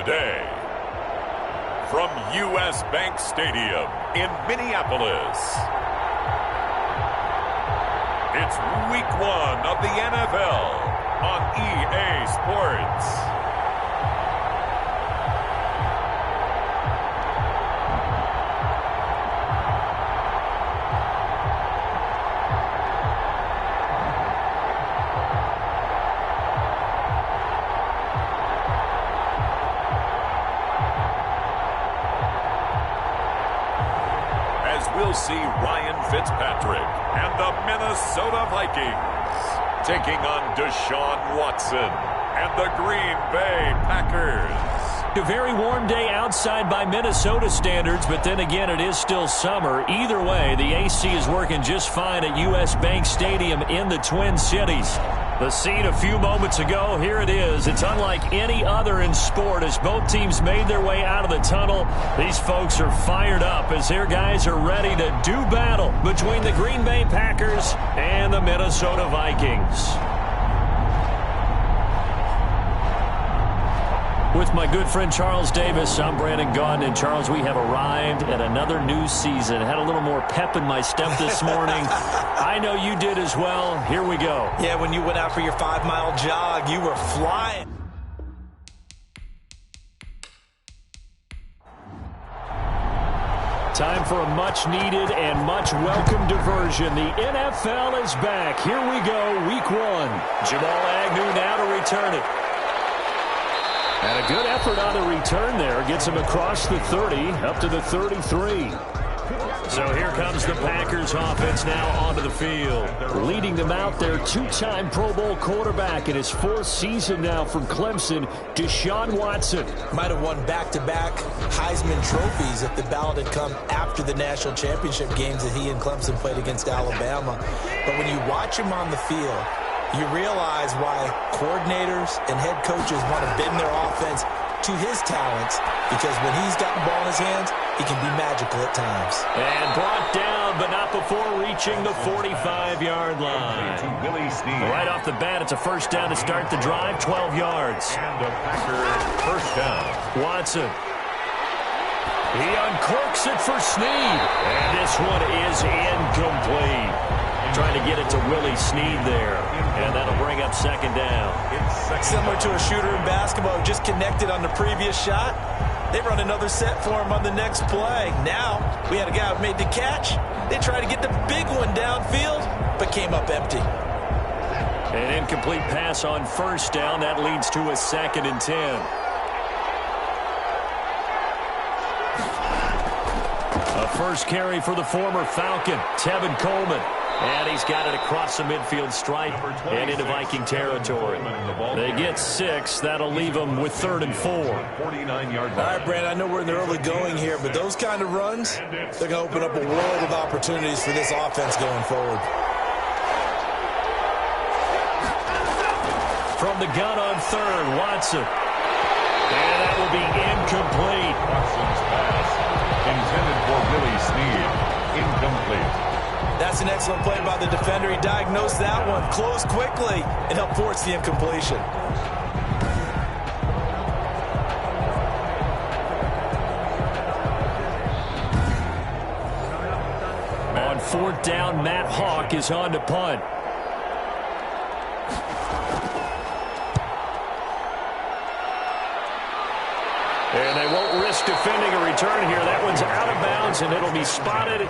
today. From U.S. Bank Stadium in Minneapolis, it's Week 1 of the NFL on EA Sports. We'll see Ryan Fitzpatrick and the Minnesota Vikings taking on Deshaun Watson and the Green Bay Packers. A very warm day outside by Minnesota standards, but then again, it is still summer. Either way, the AC is working just fine at U.S. Bank Stadium in the Twin Cities. The scene a few moments ago, here it is. It's unlike any other in sport as both teams made their way out of the tunnel. These folks are fired up as their guys are ready to do battle between the Green Bay Packers and the Minnesota Vikings. With my good friend Charles Davis, I'm Brandon Gaudin. And Charles, we have arrived at another new season. Had a little more pep in my step this morning. I know you did as well. Here we go. Yeah, when you went out for your 5-mile jog, you were flying. Time for a much-needed and much-welcome diversion. The NFL is back. Here we go, Week 1. Jamal Agnew now to return it. And a good effort on the return there. Gets him across the 30, up to the 33. So here comes the Packers offense now onto the field. Leading them out there, two-time Pro Bowl quarterback in his 4th season now from Clemson, Deshaun Watson. Might have won back-to-back Heisman trophies if the ballot had come after the national championship games that he and Clemson played against Alabama. But when you watch him on the field, you realize why coordinators and head coaches want to bend their offense to his talents, because when he's got the ball in his hands, he can be magical at times. And brought down, but not before reaching the 45-yard line. Right off the bat, it's a first down to start the drive, 12 yards. And the Packers first down. Watson. He uncorks it for Snead. And this one is incomplete. Trying to get it to Willie Snead there. And that'll bring up second down. Similar to a shooter in basketball who just connected on the previous shot. They run another set for him on the next play. Now, we had a guy who made the catch. They tried to get the big one downfield, but came up empty. An incomplete pass on first down. That leads to a 2nd and 10. A first carry for the former Falcon, Tevin Coleman. And he's got it across the midfield stripe and into Viking territory. They get 6. That'll leave them with 3rd and 4. 49-yard line. All right, Brandon, I know we're in the early going here, but those kind of runs, they're going to open up a world of opportunities for this offense going forward. From the gun on 3rd, Watson. And that will be incomplete. Watson's pass intended for Willie Snead. Incomplete. That's an excellent play by the defender. He diagnosed that one, closed quickly, and helped force the incompletion. On 4th down, Matt Hawk is on to punt. And they won't risk defending a return here. That one's out of bounds, and it'll be spotted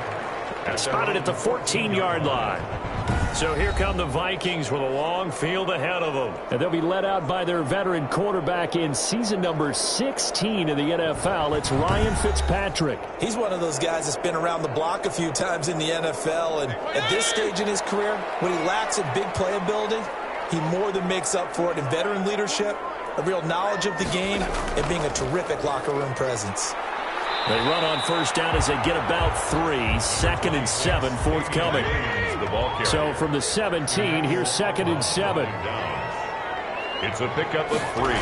at the 14-yard line. So here come the Vikings with a long field ahead of them. And they'll be led out by their veteran quarterback in season number 16 in the NFL. It's Ryan Fitzpatrick. He's one of those guys that's been around the block a few times in the NFL. And at this stage in his career, when he lacks a big playability, he more than makes up for it in veteran leadership, a real knowledge of the game, and being a terrific locker room presence. They run on first down as they get about 3. 2nd and 7 forthcoming. So from the 17, here's 2nd and 7. It's a pickup of 3.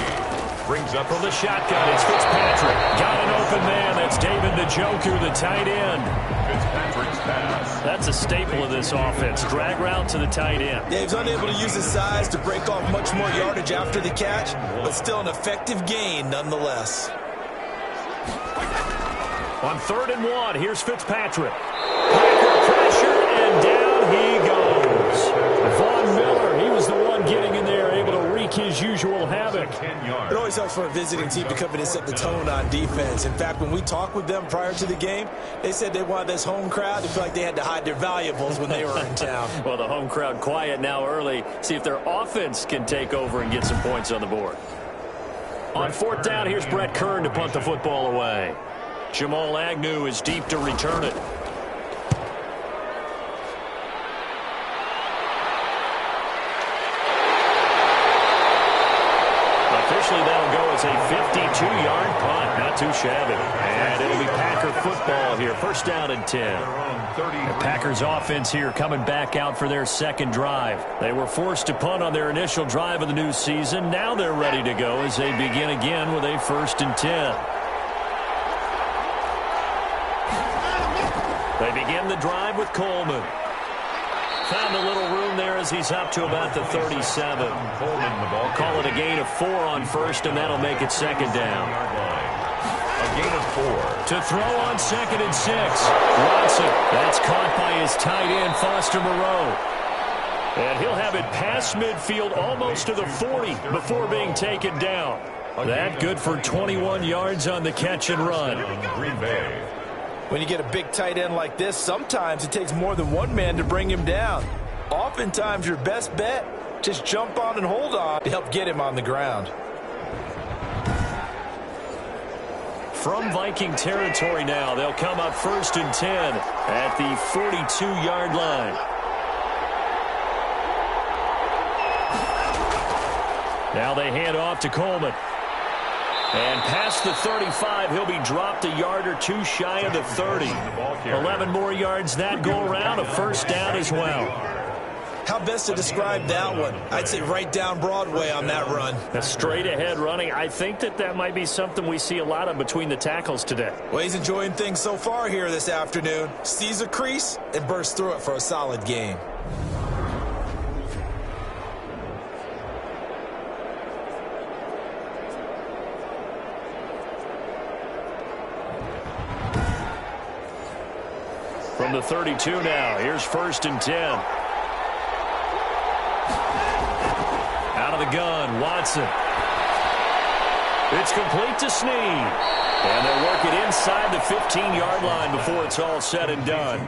Brings up from the shotgun. It's Fitzpatrick. Got an open man. That's David Njoku, the tight end. Fitzpatrick's pass. That's a staple of this offense. Drag route to the tight end. Yeah, he's unable to use his size to break off much more yardage after the catch, but still an effective gain nonetheless. On 3rd and 1, here's Fitzpatrick. Packer pressure, and down he goes. Von Miller, he was the one getting in there, able to wreak his usual havoc. It always helps for a visiting team to come in and set the tone on defense. In fact, when we talked with them prior to the game, they said they wanted this home crowd to feel like they had to hide their valuables when they were in town. Well, the home crowd quiet now early. See if their offense can take over and get some points on the board. On 4th down, here's Brett Kern to punt the football away. Jamal Agnew is deep to return it. Officially, that'll go as a 52-yard punt. Not too shabby. And it'll be Packer football here. 1st down and 10. The Packers offense here coming back out for their second drive. They were forced to punt on their initial drive of the new season. Now they're ready to go as they begin again with a 1st and 10. They begin the drive with Coleman. Found a little room there as he's up to about the 37. Coleman, the ball. Call it a gain of 4 on 1st, and that'll make it 2nd down. A gain of 4. To throw on 2nd and 6. Watson. That's caught by his tight end, Foster Moreau. And he'll have it past midfield almost to the 40 before being taken down. That good for 21 yards on the catch and run. Green Bay. When you get a big tight end like this, sometimes it takes more than one man to bring him down. Oftentimes, your best bet, just jump on and hold on to help get him on the ground. From Viking territory now, they'll come up 1st and 10 at the 42-yard line. Now they hand off to Coleman. And past the 35, he'll be dropped a yard or 2 shy of the 30. 11 more yards that go around, a 1st down as well. How best to describe that one? I'd say right down Broadway on that run. A straight-ahead running. I think that might be something we see a lot of between the tackles today. Well, he's enjoying things so far here this afternoon. Sees a crease and bursts through it for a solid game. From the 32 now, here's 1st and 10. Out of the gun, Watson. It's complete to Snead. And they'll work it inside the 15-yard line before it's all said and done.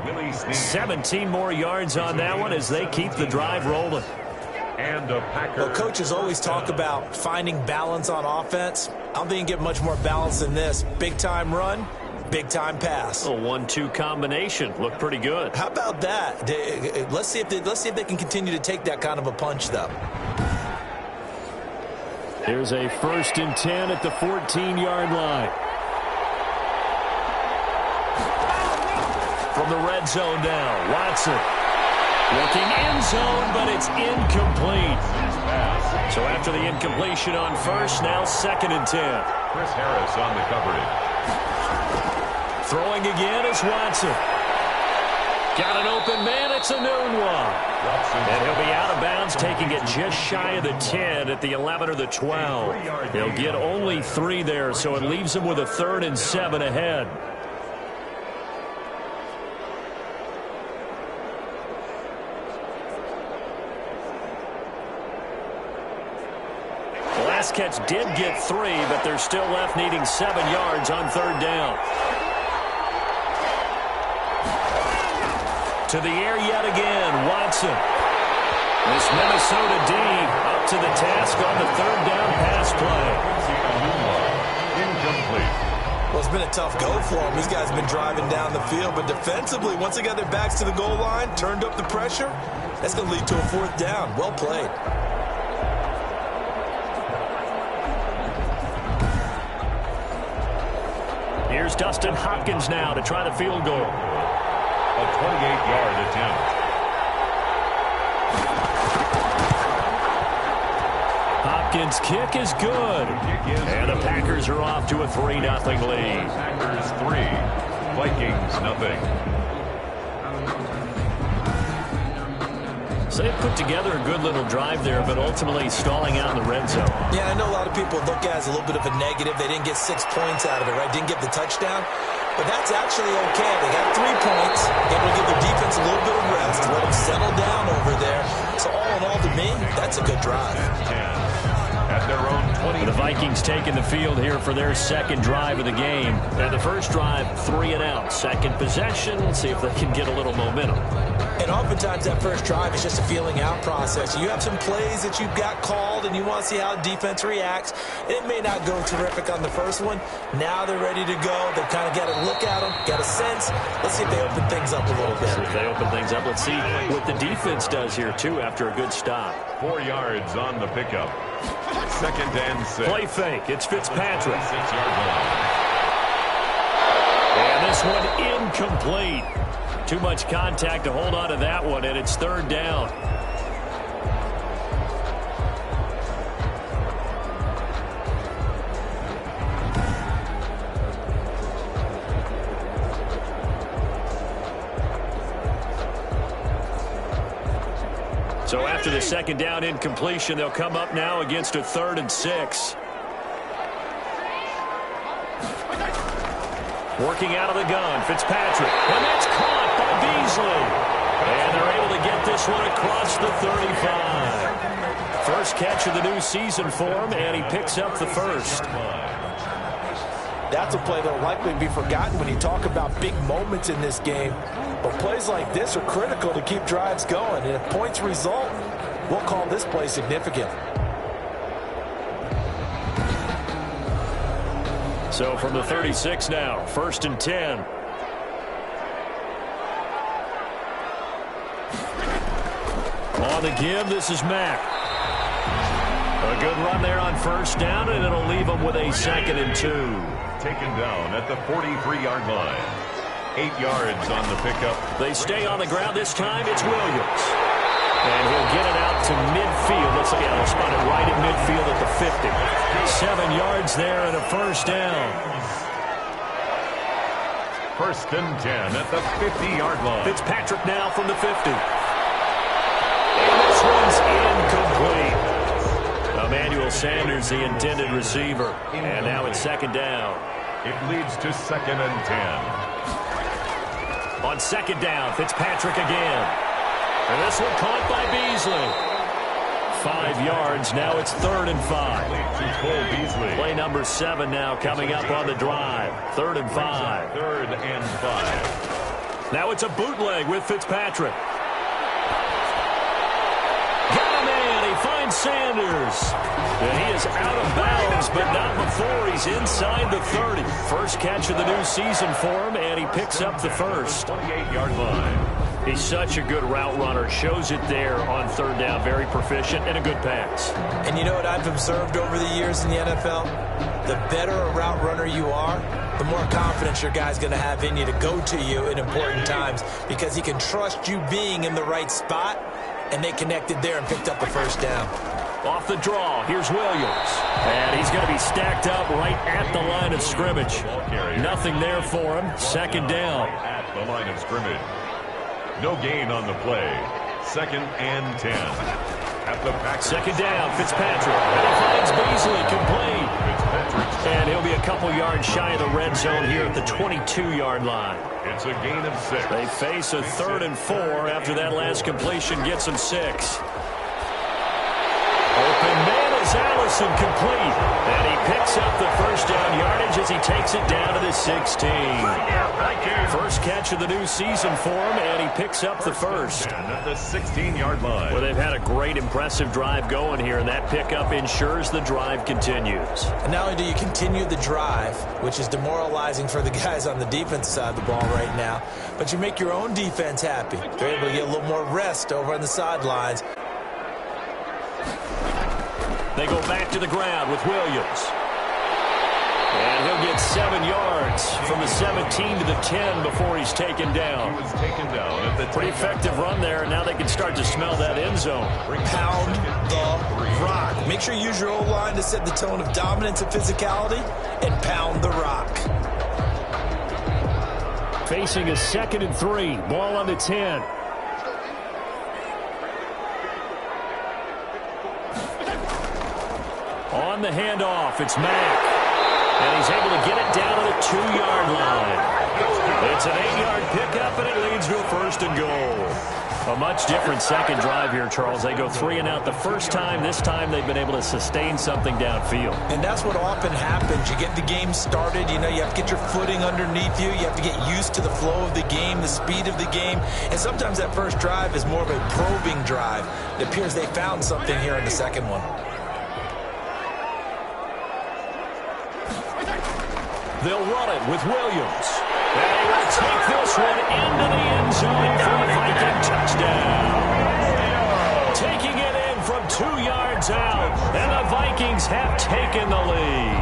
17 more yards on that one as they keep the drive rolling. And a Packer. Well, coaches always talk about finding balance on offense. I don't think you get much more balance than this. Big-time run. Big-time pass. A 1-2 combination. Looked pretty good. How about that? Let's see if they can continue to take that kind of a punch, though. Here's a 1st and 10 at the 14-yard line. From the red zone now, Watson. Looking end zone, but it's incomplete. So after the incompletion on 1st, now 2nd and 10. Chris Harris on the coverage. Throwing again is Watson. Got an open man. It's a noon one. And he'll be out of bounds, taking it just shy of the 10 at the 11 or the 12. He'll get only 3 there, so it leaves him with a 3rd and 7 ahead. The last catch did get 3, but they're still left needing 7 yards on 3rd down. To the air yet again, Watson. This Minnesota D up to the task on the 3rd down pass play. Incomplete. Well, it's been a tough go for them. These guys have been driving down the field, but defensively, once they got their backs to the goal line, turned up the pressure, that's going to lead to a 4th down. Well played. Here's Dustin Hopkins now to try the field goal. A 28-yard attempt. Hopkins' kick is good. And the Packers are off to a 3-0 lead. Packers 3. Vikings nothing. So they put together a good little drive there, but ultimately stalling out in the red zone. Yeah, I know a lot of people look at it as a little bit of a negative. They didn't get 6 points out of it, right? Didn't get the touchdown. But that's actually okay. They got 3 points. Able to give their defense a little bit of rest. Let them settle down over there. So all in all, to me, that's a good drive. At their own 20. The Vikings taking the field here for their second drive of the game. And the first drive, 3 and out. Second possession, see if they can get a little momentum. And oftentimes that first drive is just a feeling out process. You have some plays that you've got called and you want to see how defense reacts. It may not go terrific on the first one. Now they're ready to go. They've kind of got a look at them, got a sense. Let's see if they open things up a little bit. See if they open things up. Let's see what the defense does here, too, after a good stop. 4 yards on the pickup. Second and 6. Play fake. It's Fitzpatrick. 6-yard line. And this one incomplete. Too much contact to hold on to that one, and it's third down. So after the second down incompletion, they'll come up now against a 3rd and 6. Working out of the gun, Fitzpatrick. And that's caught by Beasley. And they're able to get this one across the 35. First catch of the new season for him, and he picks up the first. That's a play that will likely be forgotten when you talk about big moments in this game. But plays like this are critical to keep drives going. And if points result, we'll call this play significant. So from the 36 now, 1st and 10. On the give, this is Mack. A good run there on first down, and it'll leave them with a 2nd and 2. Taken down at the 43-yard line. 8 yards on the pickup. They stay on the ground. This time it's Williams. And he'll get it out to midfield. Let's see, they'll spot it right at midfield at the 50. 7 yards there and a first down. 1st and 10 at the 50-yard line. Fitzpatrick now from the 50. And this one's incomplete. Emmanuel Sanders, the intended receiver. And now it's 2nd down. It leads to 2nd and 10. On 2nd down, Fitzpatrick again. And this one caught by Beasley. 5 yards. Now it's 3rd and 5. Play number 7 now coming up on the drive. 3rd and 5. 3rd and 5. Now it's a bootleg with Fitzpatrick. Got a man. He finds Sanders. And he is out of bounds, but not before he's inside the 30. First catch of the new season for him, and he picks up the first. 28-yard line. He's such a good route runner. Shows it there on 3rd down. Very proficient and a good pass. And you know what I've observed over the years in the NFL? The better a route runner you are, the more confidence your guy's going to have in you to go to you in important times because he can trust you being in the right spot, and they connected there and picked up the first down. Off the draw, here's Williams. And he's going to be stacked up right at the line of scrimmage. Nothing there for him. 2nd down. At the line of scrimmage. No gain on the play. 2nd and 10. At the back. 2nd down, Fitzpatrick. And he finds Beasley complete. And he'll be a couple yards shy of the red zone here at the 22-yard line. It's a gain of 6. They face a 3rd and 4 after that last completion gets them 6. Open man is Allison complete. And he picks up the first down yardage as he takes it down to the 16. First catch of the new season for him, and he picks up the first. At the 16-yard line. Well, they've had a great, impressive drive going here, and that pickup ensures the drive continues. And not only do you continue the drive, which is demoralizing for the guys on the defense side of the ball right now, but you make your own defense happy. They're able to get a little more rest over on the sidelines. They go back to the ground with Williams. And he'll get 7 yards from the 17 to the 10 before he's taken down. He was taken down at the pretty effective run there, and now they can start to smell that end zone. Pound the rock. Make sure you use your O-line to set the tone of dominance and physicality, and pound the rock. Facing a 2nd and 3. Ball on the 10. On the handoff, it's Mack. And he's able to get it down to the 2-yard line. It's an 8-yard pickup, and it leads to a 1st and goal. A much different second drive here, Charles. They go 3 and out the first time. This time they've been able to sustain something downfield. And that's what often happens. You get the game started. You have to get your footing underneath you. You have to get used to the flow of the game, the speed of the game. And sometimes that first drive is more of a probing drive. It appears they found something here in the second one. They'll run it with Williams. And they will take this one into the end zone for a Viking touchdown. Taking it in from 2 yards out, and the Vikings have taken the lead.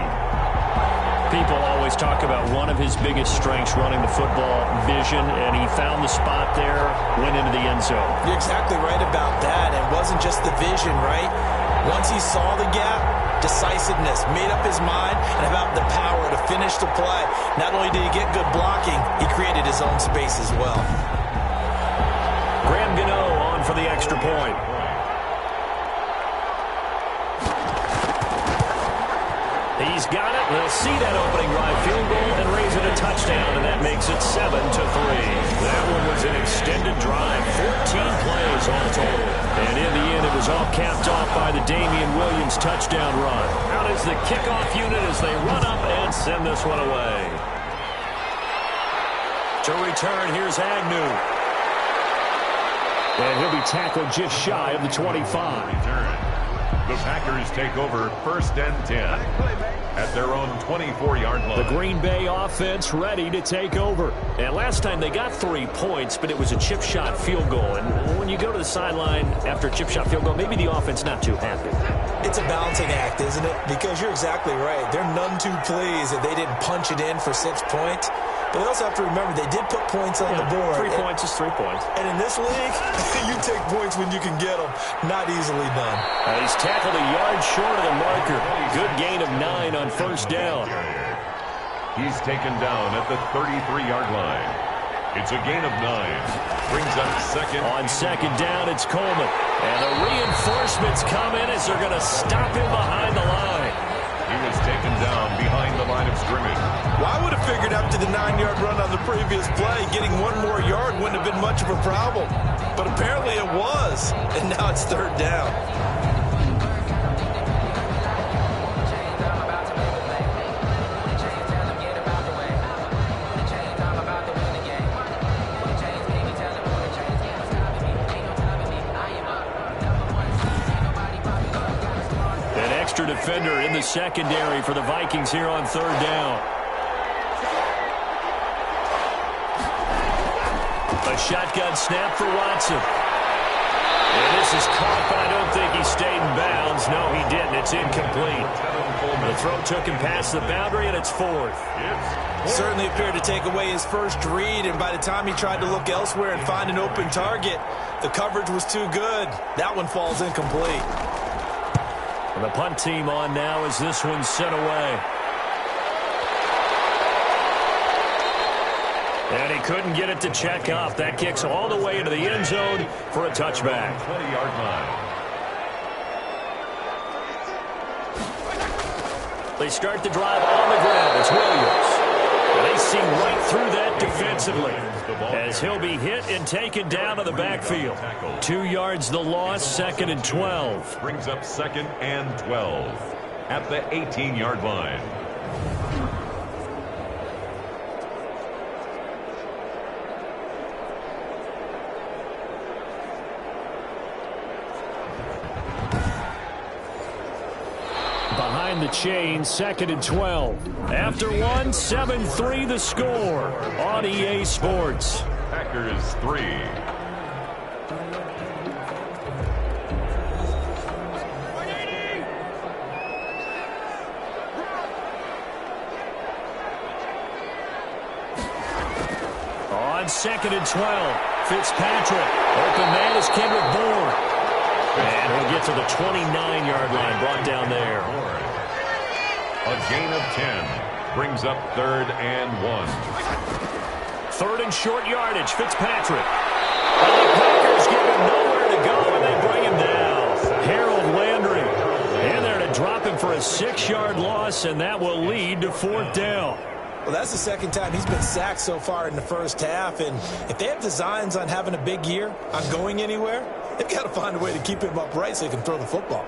People always talk about one of his biggest strengths, running the football, vision, and he found the spot there, went into the end zone. You're exactly right about that. It wasn't just the vision, right? Once he saw the gap, decisiveness, made up his mind, and about the power to finish the play. Not only did he get good blocking, he created his own space as well. Graham Gano on for the extra point. He's got it. They'll see that opening drive field goal and raise it a touchdown, and that makes it 7-3. That one was an extended drive, 14 plays all total. And in the end, it was all capped off by the Damian Williams touchdown run. Out is the kickoff unit as they run up and send this one away. To return, here's Agnew. And he'll be tackled just shy of the 25. The Packers take over 1st and 10 at their own 24-yard line. The Green Bay offense ready to take over. And last time they got 3 points, but it was a chip shot field goal. And when you go to the sideline after a chip shot field goal, maybe the offense not too happy. It's a balancing act, isn't it? Because you're exactly right. They're none too pleased that they didn't punch it in for 6 points. But they also have to remember they did put points on the board. 3 points is 3 points. And in this league, you take points when you can get them. Not easily done. He's tackled a yard short of the marker. Good gain of 9 on 1st down. He's taken down at the 33-yard line. It's a gain of 9. Brings up 2nd. On 2nd down, it's Coleman. And the reinforcements come in as they're going to stop him behind the line. He was taken down behind the line of scrimmage. Well, I would have figured after the 9-yard run on the previous play, getting 1 more yard wouldn't have been much of a problem. But apparently it was, and now it's 3rd down. Defender in the secondary for the Vikings here on 3rd down. A shotgun snap for Watson. And this is caught, but I don't think he stayed in bounds. No, he didn't. It's incomplete. The throw took him past the boundary, and it's 4th. Certainly appeared to take away his first read, and by the time he tried to look elsewhere and find an open target, the coverage was too good. That one falls incomplete. And the punt team on now as this one's sent away. And he couldn't get it to check up. That kicks all the way into the end zone for a touchback. 20-yard line. They start the drive on the ground. It's Williams. And they see right through that defensively as he'll be hit and taken down to the backfield. 2 yards the loss, 2nd and 12. Brings up 2nd and 12 at the 18-yard line. Behind the chain, 2nd and 12. After 1, 7-3 the score on EA Sports. Packers 3. On 2nd and 12, Fitzpatrick. Open man is Kendrick Bourne. And he'll get to the 29-yard line, brought down there. A gain of 10 brings up 3rd and 1. third and short yardage. Fitzpatrick. And the Packers give him nowhere to go, and they bring him down. Harold Landry in there to drop him for a 6-yard loss, and that will lead to 4th down. Well, that's the second time he's been sacked so far in the first half, and if they have designs on having a big year, on going anywhere, they've got to find a way to keep him upright so he can throw the football.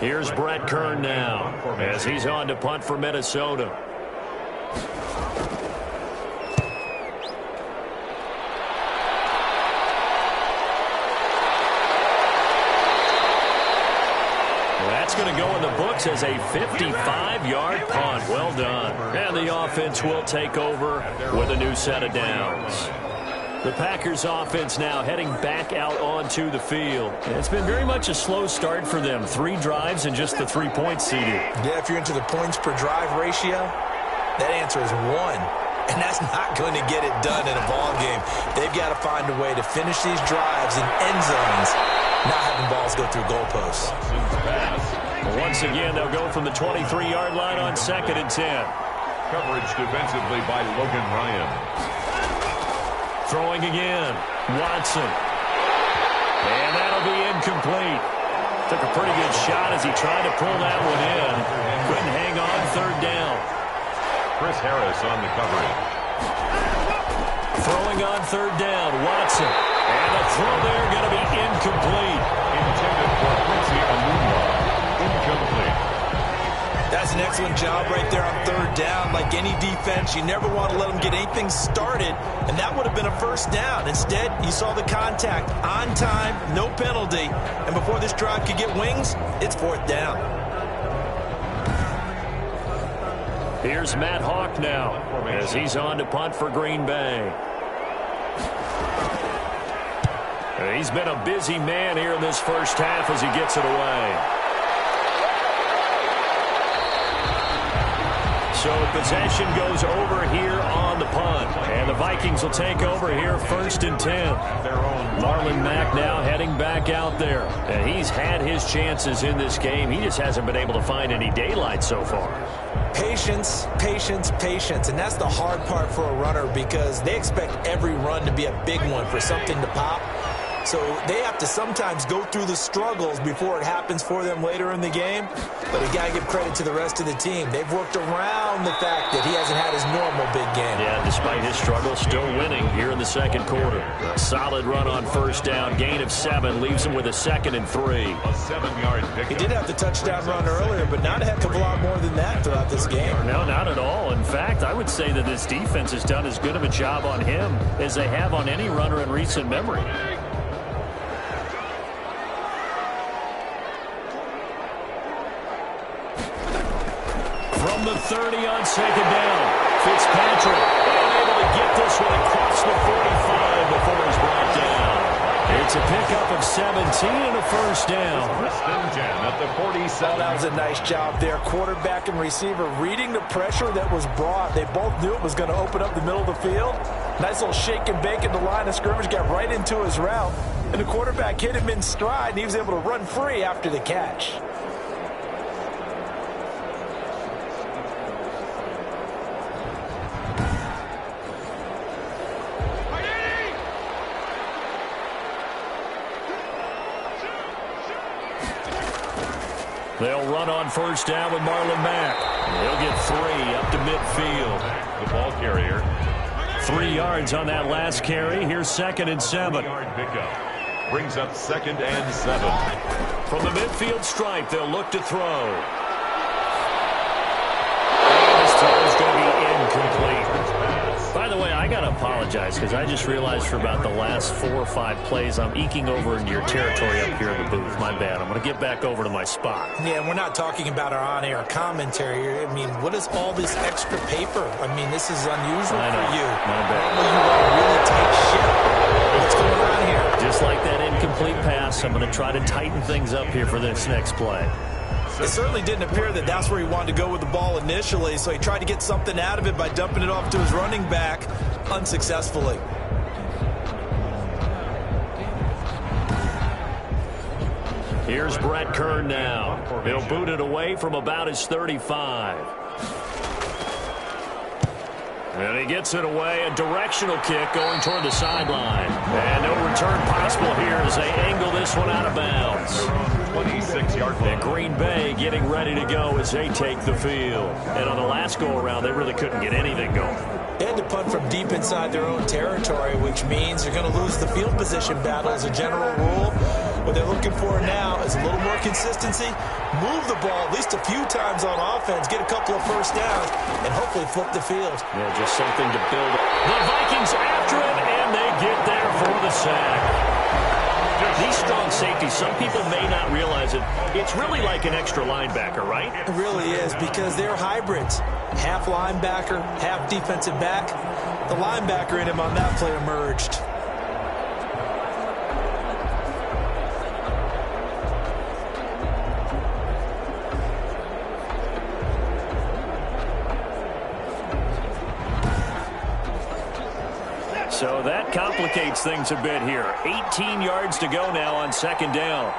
Here's Brett Kern now as he's on to punt for Minnesota. That's going to go in the books as a 55-yard punt. Well done. And the offense will take over with a new set of downs. The Packers offense now heading back out onto the field. It's been very much a slow start for them. 3 drives and just the 3 points seeded. Yeah, if you're into the points per drive ratio, that answer is 1. And that's not going to get it done in a ball game. They've got to find a way to finish these drives in end zones, not having balls go through goalposts. Once again, they'll go from the 23-yard line on 2nd and 10. Coverage defensively by Logan Ryan. Throwing again, Watson. And that'll be incomplete. Took a pretty good shot as he tried to pull that one in. Couldn't hang on 3rd down. Chris Harris on the coverage. Throwing on 3rd down, Watson. And the throw there going to be incomplete. Intended for Quincy Amunwa. Incomplete. That's an excellent job right there on 3rd down. Like any defense, you never want to let them get anything started, and that would have been a 1st down. Instead, you saw the contact on time, no penalty, and before this drive could get wings, it's 4th down. Here's Matt Hawk now as he's on to punt for Green Bay. He's been a busy man here in this first half as he gets it away. So possession goes over here on the punt. And the Vikings will take over here 1st and 10. Marlon Mack now heading back out there. And he's had his chances in this game. He just hasn't been able to find any daylight so far. Patience, patience, patience. And that's the hard part for a runner because they expect every run to be a big one for something to pop. So they have to sometimes go through the struggles before it happens for them later in the game. But you got to give credit to the rest of the team. They've worked around the fact that he hasn't had his normal big game. Yeah, despite his struggle, still winning here in the 2nd quarter. Solid run on 1st down. Gain of 7 leaves him with a 2nd and 3. A 7-yard pickup. He did have the touchdown run earlier, but not a heck of a lot more than that throughout this game. No, not at all. In fact, I would say that this defense has done as good of a job on him as they have on any runner in recent memory. From the 30 on 2nd down, Fitzpatrick able to get this one across the 45 before he's brought down. It's a pickup of 17 and a 1st down. Preston 10 at the 47. Oh, that was a nice job there. Quarterback and receiver reading the pressure that was brought. They both knew it was going to open up the middle of the field. Nice little shake and bake at the line of scrimmage, got right into his route. And the quarterback hit him in stride, and he was able to run free after the catch. They'll run on 1st down with Marlon Mack. He'll get 3 up to midfield. The ball carrier. 3 yards on that last carry. Here's 2nd and 7. 3-yard pickup. Brings up 2nd and 7. From the midfield stripe, they'll look to throw. And this throw is going to be incomplete. By the way, I got to apologize because I just realized for about the last 4 or 5 plays, I'm eking over into your territory up here in the booth. My bad. I'm going to get back over to my spot. Yeah, we're not talking about our on-air commentary here. I mean, what is all this extra paper? I mean, this is unusual for you. My bad. Normally you want a really tight ship. What's going on here? Just like that incomplete pass, I'm going to try to tighten things up here for this next play. It certainly didn't appear that that's where he wanted to go with the ball initially, so he tried to get something out of it by dumping it off to his running back unsuccessfully. Here's Brett Kern now. He'll boot it away from about his 35. And he gets it away, a directional kick going toward the sideline. And no return possible here as they angle this one out of bounds. 26-yard line. And Green Bay getting ready to go as they take the field. And on the last go-around, they really couldn't get anything going. They had to punt from deep inside their own territory, which means you're going to lose the field position battle as a general rule. What they're looking for now is a little more consistency, move the ball at least a few times on offense, get a couple of first downs, and hopefully flip the field. Yeah, just something to build. The Vikings after him, and they get there for the sack. These strong safeties, some people may not realize it. It's really like an extra linebacker, right? It really is, because they're hybrids. Half linebacker, half defensive back. The linebacker in him on that play emerged. So that complicates things a bit here. 18 yards to go now on second down.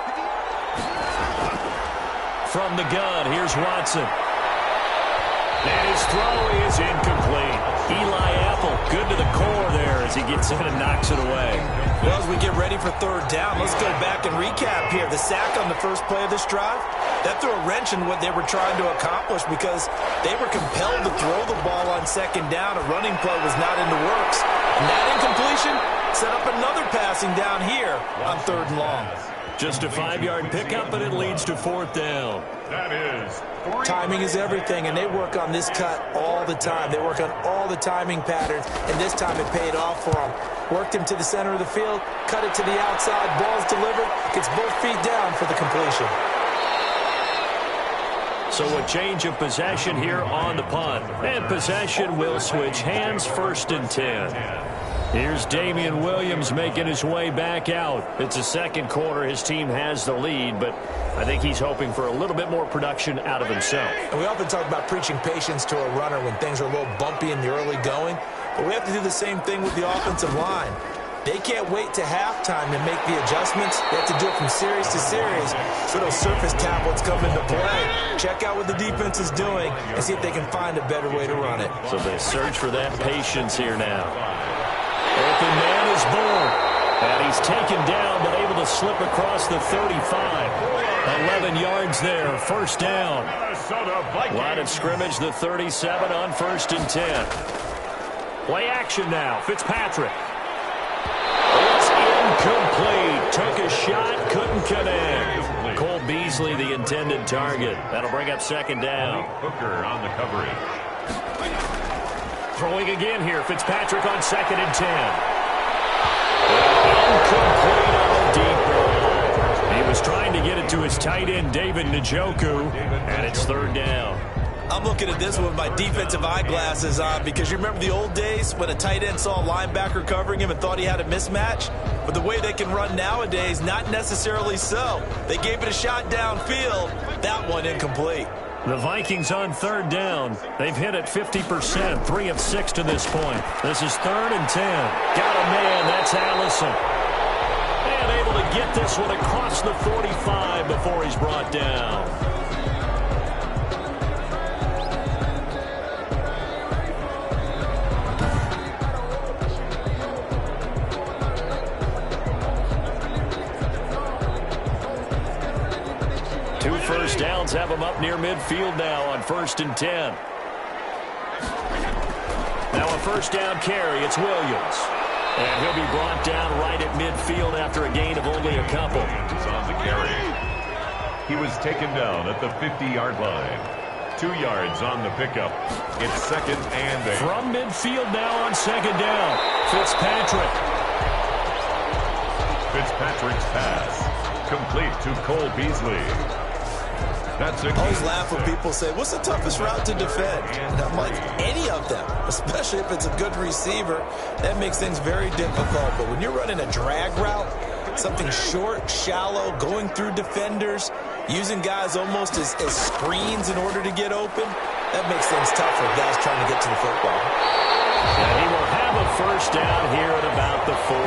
From the gun, here's Watson. And his throw is incomplete. Eli Apple, good to the core there as he gets in and knocks it away. Well, as we get ready for third down, let's go back and recap here. The sack on the first play of this drive, that threw a wrench in what they were trying to accomplish because they were compelled to throw the ball on second down. A running play was not in the works. And that incompletion set up another passing down here on third and long. Just a 5-yard pickup, and it leads to fourth down. That is timing is everything, and they work on this cut all the time. They work on all the timing patterns, and this time it paid off for them. Worked him to the center of the field, cut it to the outside, ball's delivered, gets both feet down for the completion. So a change of possession here on the punt. And possession will switch hands, first and 10. Here's Damian Williams making his way back out. It's the second quarter. His team has the lead, but I think he's hoping for a little bit more production out of himself. And we often talk about preaching patience to a runner when things are a little bumpy in the early going, but we have to do the same thing with the offensive line. They can't wait to halftime to make the adjustments. They have to do it from series to series so those surface tablets come into play. Check out what the defense is doing and see if they can find a better way to run it. So they search for that patience here now. Open man is born. And he's taken down but able to slip across the 35. 11 yards there, first down. Line of scrimmage, the 37 on first and 10. Play action now, Fitzpatrick. It's incomplete. Took a shot, couldn't connect. Cole Beasley, the intended target. That'll bring up second down. Hooker on the coverage. Throwing again here, Fitzpatrick on second and 10. Incomplete on the deep ball. He was trying to get it to his tight end, David Njoku, and it's third down. I'm looking at this one with my defensive eyeglasses on because you remember the old days when a tight end saw a linebacker covering him and thought he had a mismatch? But the way they can run nowadays, not necessarily so. They gave it a shot downfield. That one incomplete. The Vikings on third down. They've hit it 50%, 3 of 6 to this point. This is third and 10. Got a man, that's Allison. And able to get this one across the 45 before he's brought down. First downs have him up near midfield now on first and 10. Now a first down carry. It's Williams. And he'll be brought down right at midfield after a gain of only a couple. Is on the carry. He was taken down at the 50-yard line. 2 yards on the pickup. It's second and 8. From midfield now on second down. Fitzpatrick. Fitzpatrick's pass. Complete to Cole Beasley. That's I always laugh when people say, what's the toughest route to defend? And I'm like, any of them, especially if it's a good receiver. That makes things very difficult. But when you're running a drag route, something short, shallow, going through defenders, using guys almost as screens in order to get open, that makes things tough for guys trying to get to the football. And he will have a first down here at about the 40.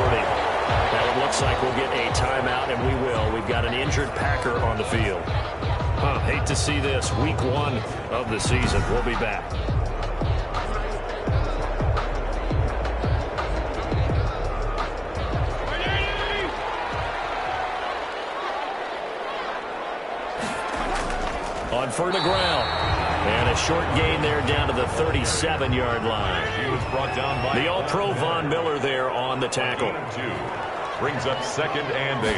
Now it looks like we'll get a timeout, and we will. We've got an injured Packer on the field. Hate to see this. Week 1 of the season. We'll be back. On for the ground. And a short gain there down to the 37-yard line. He was brought down by the All-Pro Von Miller there on the tackle. Brings up 2nd and 8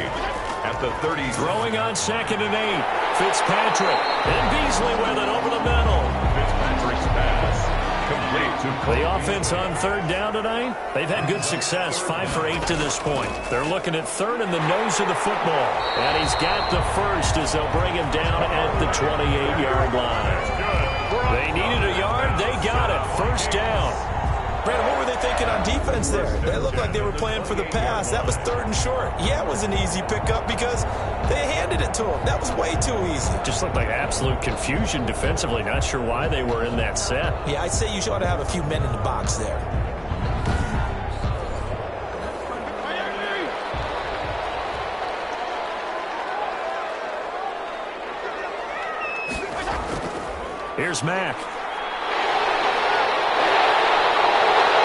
at the 30. Throwing on 2nd and 8. Fitzpatrick. And Beasley with it over the middle. Fitzpatrick's pass. Complete to the offense on 3rd down tonight. They've had good success, 5 for 8 to this point. They're looking at 3rd in the nose of the football. And he's got the first as they'll bring him down at the 28-yard line. They needed a yard. They got it. 1st down. Brandon, what were they thinking on defense there? They looked like they were playing for the pass. That was 3rd and short. Yeah, it was an easy pickup because they handed it to him. That was way too easy. Just looked like absolute confusion defensively. Not sure why they were in that set. Yeah, I'd say you ought to have a few men in the box there. Here's Mack.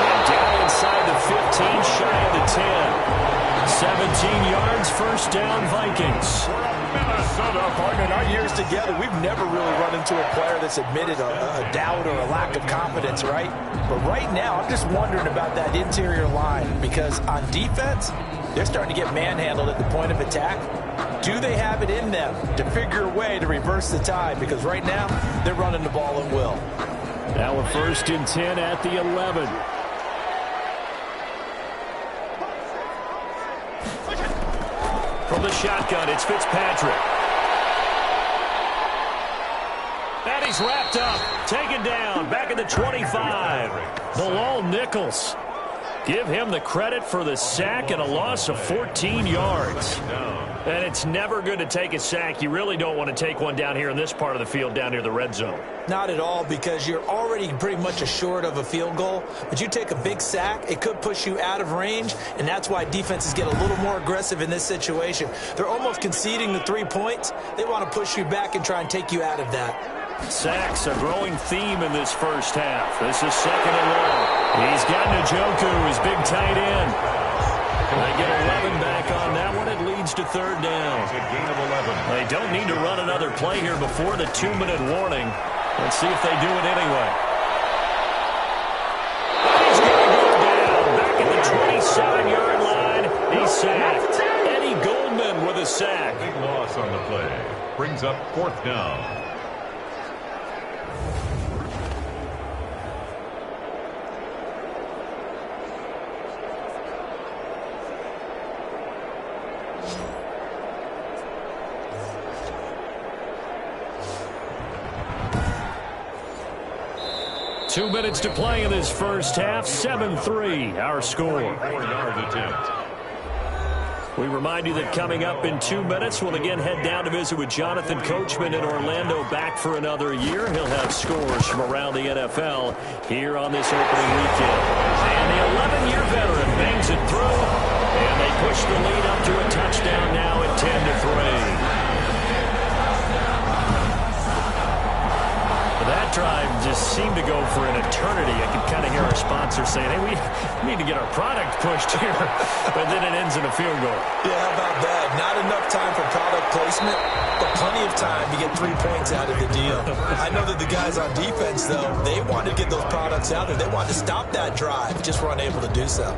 And down inside the 15, shy of the 10. 17 yards, 1st down, Vikings. Minnesota, partner, in our years together, we've never really run into a player that's admitted a doubt or a lack of confidence, right? But right now, I'm just wondering about that interior line because on defense, they're starting to get manhandled at the point of attack. Do they have it in them to figure a way to reverse the tide? Because right now, they're running the ball at will. Now a 1st and 10 at the 11. From the shotgun, it's Fitzpatrick. And he's wrapped up, taken down, back at the 25. Bilal Nichols. Give him the credit for the sack and a loss of 14 yards. And it's never good to take a sack. You really don't want to take one down here in this part of the field, down near the red zone. Not at all, because you're already pretty much assured of a field goal. But you take a big sack, it could push you out of range, and that's why defenses get a little more aggressive in this situation. They're almost conceding the 3 points. They want to push you back and try and take you out of that. Sacks, a growing theme in this 1st half. This is 2nd and 1. He's got Njoku, his big tight end. They get 11 back on that one. It leads to 3rd down. It's a gain of 11. They don't need to run another play here before the 2-minute warning. Let's see if they do it anyway. He's going to go down. Back at the 27-yard line. He's sacked. Eddie Goldman with a sack. Big loss on the play. Brings up 4th down. Two minutes to play in this 1st half. 7-3, our score. 4-yard attempt. We remind you that coming up in 2 minutes, we'll again head down to visit with Jonathan Coachman in Orlando, back for another year. He'll have scores from around the NFL here on this opening weekend. And the 11-year veteran bangs it through, and they push the lead up to a touchdown now at 10-3. That drive just seemed to go for an eternity. I could kind of hear our sponsor saying, hey, we need to get our product pushed here. But then it ends in a field goal. Yeah, how about that? Not enough time for product placement, but plenty of time to get 3 points out of the deal. I know that the guys on defense, though, they wanted to get those products out there. They wanted to stop that drive, just were unable to do so.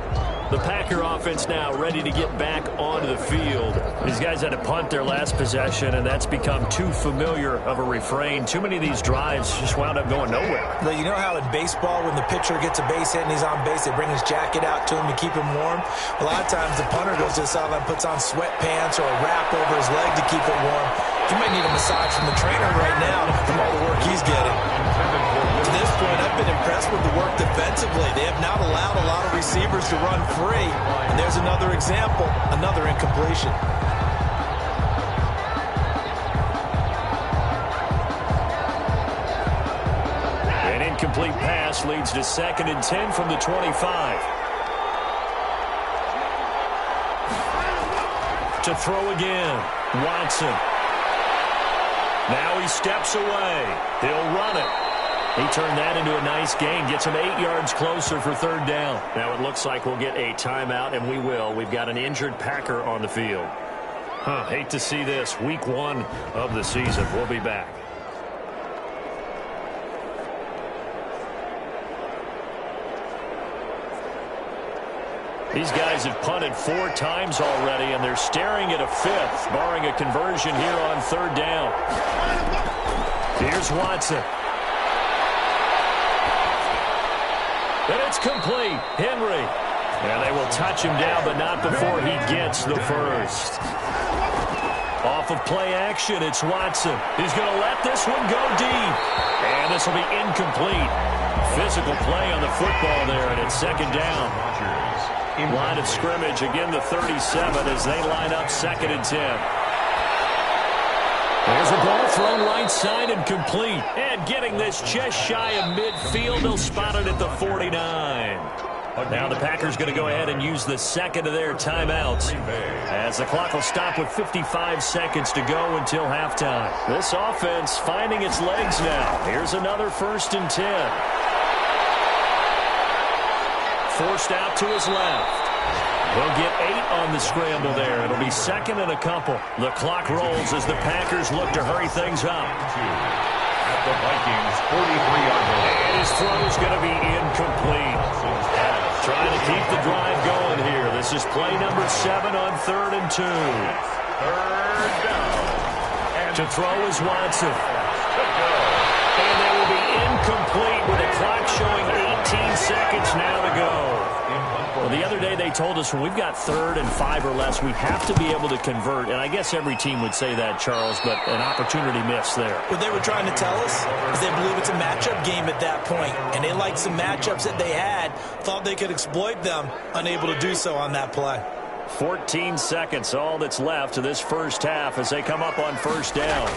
The Packer offense now ready to get back onto the field. These guys had to punt their last possession, and that's become too familiar of a refrain. Too many of these drives just wound up going nowhere. Well, you know how in baseball, when the pitcher gets a base hit and he's on base, they bring his jacket out to him to keep him warm? A lot of times the punter goes to the sideline, puts on sweatpants or a wrap over his leg to keep it warm. You might need a massage from the trainer right now from all the work he's getting. To this point, I've been impressed with the work defensively. They have not allowed a lot of receivers to run free. And there's another example, another incompletion. An incomplete pass leads to 2nd and 10 from the 25. To throw again. Watson. Now he steps away. He'll run it. He turned that into a nice gain. Gets him 8 yards closer for third down. Now it looks like we'll get a timeout, and we will. We've got an injured Packer on the field. Hate to see this. Week 1 of the season. We'll be back. These guys have punted 4 times already, and they're staring at a 5th, barring a conversion here on third down. Here's Watson. And it's complete. Henry. And they will touch him down, but not before he gets the first. Off of play action, it's Watson. He's going to let this one go deep. And this will be incomplete. Physical play on the football there, and it's second down. Line of scrimmage, again the 37 as they line up 2nd and 10. There's a ball thrown right side and complete. And getting this just shy of midfield, they'll spot it at the 49. Now the Packers going to go ahead and use the second of their timeouts, as the clock will stop with 55 seconds to go until halftime. This offense finding its legs now. Here's another 1st and 10. Forced out to his left. He'll get 8 on the scramble there. It'll be 2nd and a couple. The clock rolls as the Packers look to hurry things up. At the Vikings 43-yard line. And his throw's going to be incomplete. Trying to keep the drive going here. This is play number 7 on 3rd and 2. Third down. To throw is Watson. And they will be incomplete with the clock showing 18 seconds now to go. Well, the other day they told us when we've got 3rd and 5 or less, we have to be able to convert. And I guess every team would say that, Charles, but an opportunity missed there. What they were trying to tell us is they believe it's a matchup game at that point, and they liked some matchups that they had, thought they could exploit them, unable to do so on that play. 14 seconds, all that's left of this first half as they come up on 1st down.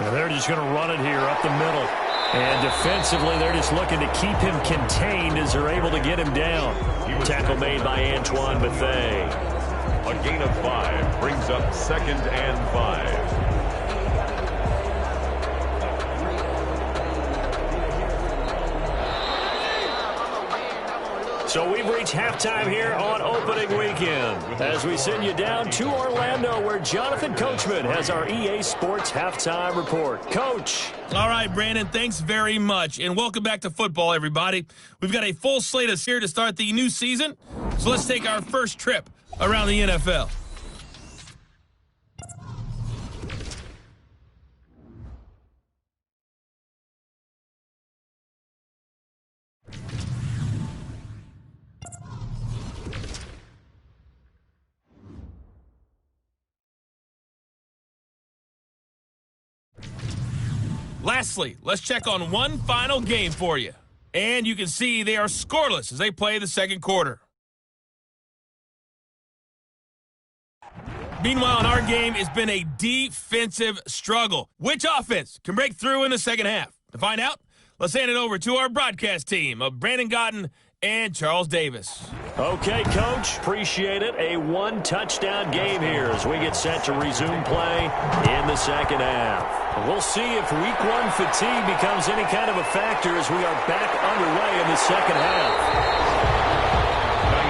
And they're just going to run it here up the middle. And defensively, they're just looking to keep him contained as they're able to get him down. Tackle made by Antoine Bethea. A gain of 5 brings up 2nd and 5. So we've reached halftime here on opening weekend as we send you down to Orlando, where Jonathan Coachman has our EA Sports halftime report. Coach. All right, Brandon, thanks very much, and welcome back to football, everybody. We've got a full slate of here to start the new season, so let's take our first trip around the NFL. Lastly, let's check on one final game for you. And you can see they are scoreless as they play the second quarter. Meanwhile, in our game, it's been a defensive struggle. Which offense can break through in the second half? To find out, let's hand it over to our broadcast team of Brandon Gotten and Charles Davis. Okay, Coach, appreciate it. A 1-touchdown game here as we get set to resume play in the second half. We'll see if week 1 fatigue becomes any kind of a factor as we are back underway in the second half.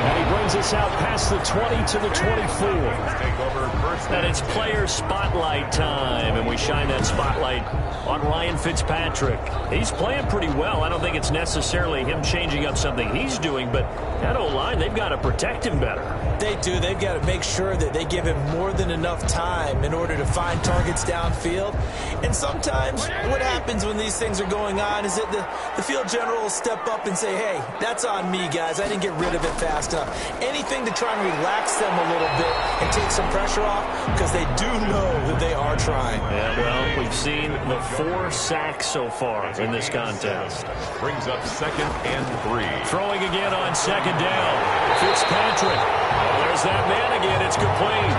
And he brings us out past the 20 to the 24. And it's player spotlight time, and we shine that spotlight on Ryan Fitzpatrick. He's playing pretty well. I don't think it's necessarily him changing up something he's doing, but that O-line, they've got to protect him better. They do. They've got to make sure that they give him more than enough time in order to find targets downfield. And sometimes what happens when these things are going on is that the field general will step up and say, hey, that's on me, guys. I didn't get rid of it fast enough. Anything to try and relax them a little bit and take some pressure off, because they do know that they are trying. Yeah, well, we've seen the 4 sacks so far in this contest. Brings up 2nd and 3. Throwing again on 2nd down. Fitzpatrick. There's that man again. It's complete.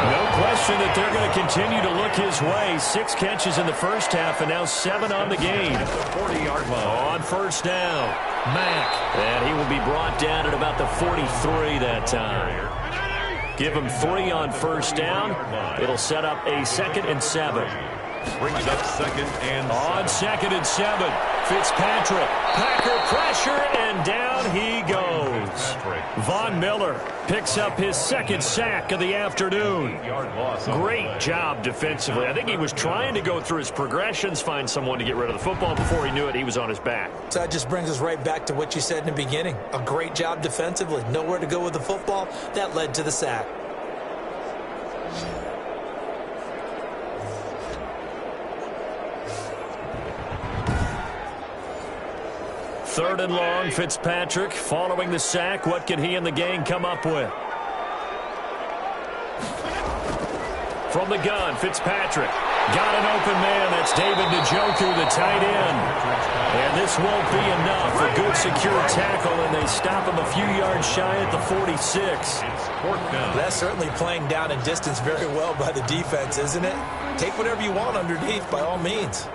No question that they're going to continue to look his way. 6 catches in the first half and now 7 on the game. At the 40-yard line. On 1st down, Mack. And he will be brought down at about the 43 that time. Give him 3 on first down. It'll set up a 2nd and 7. Brings up 2nd and 7. On 2nd and 7, Fitzpatrick. Packer pressure, and down he goes. Von Miller picks up his 2nd sack of the afternoon. Great job defensively. I think he was trying to go through his progressions, find someone to get rid of the football. Before he knew it, he was on his back. So that just brings us right back to what you said in the beginning. A great job defensively. Nowhere to go with the football. That led to the sack. Third and long, Fitzpatrick following the sack. What can he and the gang come up with? From the gun, Fitzpatrick got an open man. That's David Njoku, the tight end. And this won't be enough. A good secure tackle, and they stop him a few yards shy at the 46. That's certainly playing down in distance very well by the defense, isn't it? Take whatever you want underneath, by all means.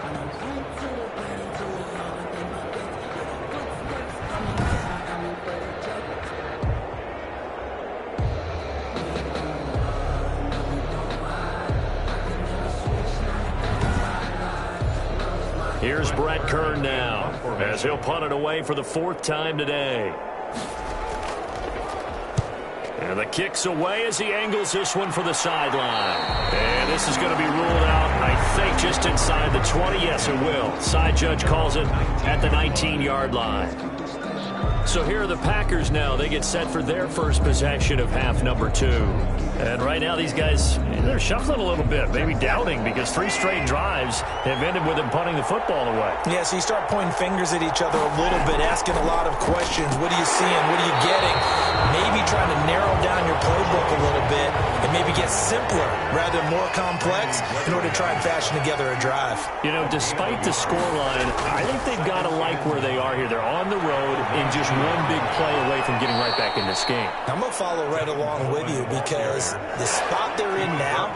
Here's Brett Kern now, as he'll punt it away for the 4th time today. And the kick's away as he angles this one for the sideline. And this is going to be ruled out, I think, just inside the 20. Yes, it will. Side judge calls it at the 19-yard line. So here are the Packers now. They get set for their first possession of half number 2. And right now these guys, they're shuffling a little bit, maybe doubting, because 3 straight drives have ended with them punting the football away. Yeah, so you start pointing fingers at each other a little bit, asking a lot of questions. What are you seeing? What are you getting? Maybe trying to narrow down your playbook a little bit and maybe get simpler rather than more complex in order to try and fashion together a drive. You know, despite the scoreline, I think they've got to like where they are here. They're on the road and just one big play away from getting right back in this game. I'm going to follow right along with you because the spot they're in now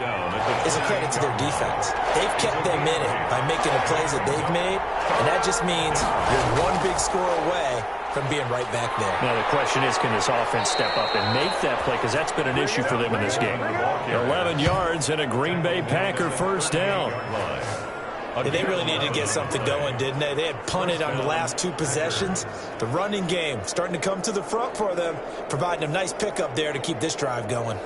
is a credit to their defense. They've kept them in it by making the plays that they've made, and that just means you're one big score away from being right back there. Now the question is, can this offense step up and make that play? Because that's been an issue for them in this game. 11 yards and a Green Bay Packer first down. They really needed to get something going, didn't they? They had punted on the last 2 possessions. The running game starting to come to the front for them, providing a nice pickup there to keep this drive going.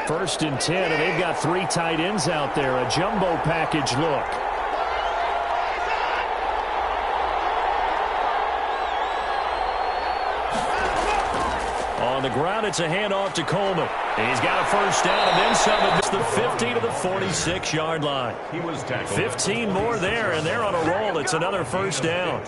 First and 10, and they've got 3 tight ends out there. A jumbo package look. On the ground, it's a handoff to Coleman. He's got a first down and then some. It's the 50 to the 46-yard line. 15 more there, and they're on a roll. It's another first down.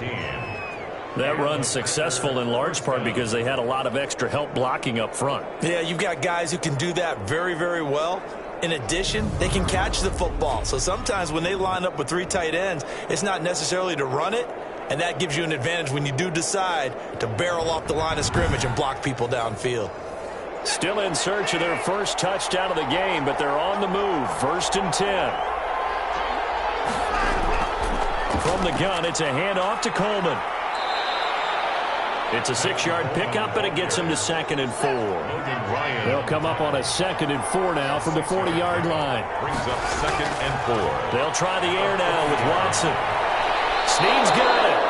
That run's successful in large part because they had a lot of extra help blocking up front. Yeah, you've got guys who can do that very, very well. In addition, they can catch the football. So sometimes when they line up with 3 tight ends, it's not necessarily to run it, and that gives you an advantage when you do decide to barrel off the line of scrimmage and block people downfield. Still in search of their first touchdown of the game, but they're on the move. First and 10. From the gun, it's a handoff to Coleman. It's a 6-yard pickup, and it gets him to 2nd and 4. They'll come up on a 2nd and 4 now from the 40-yard line. Brings up 2nd and 4. They'll try the air now with Watson. Snead's got it.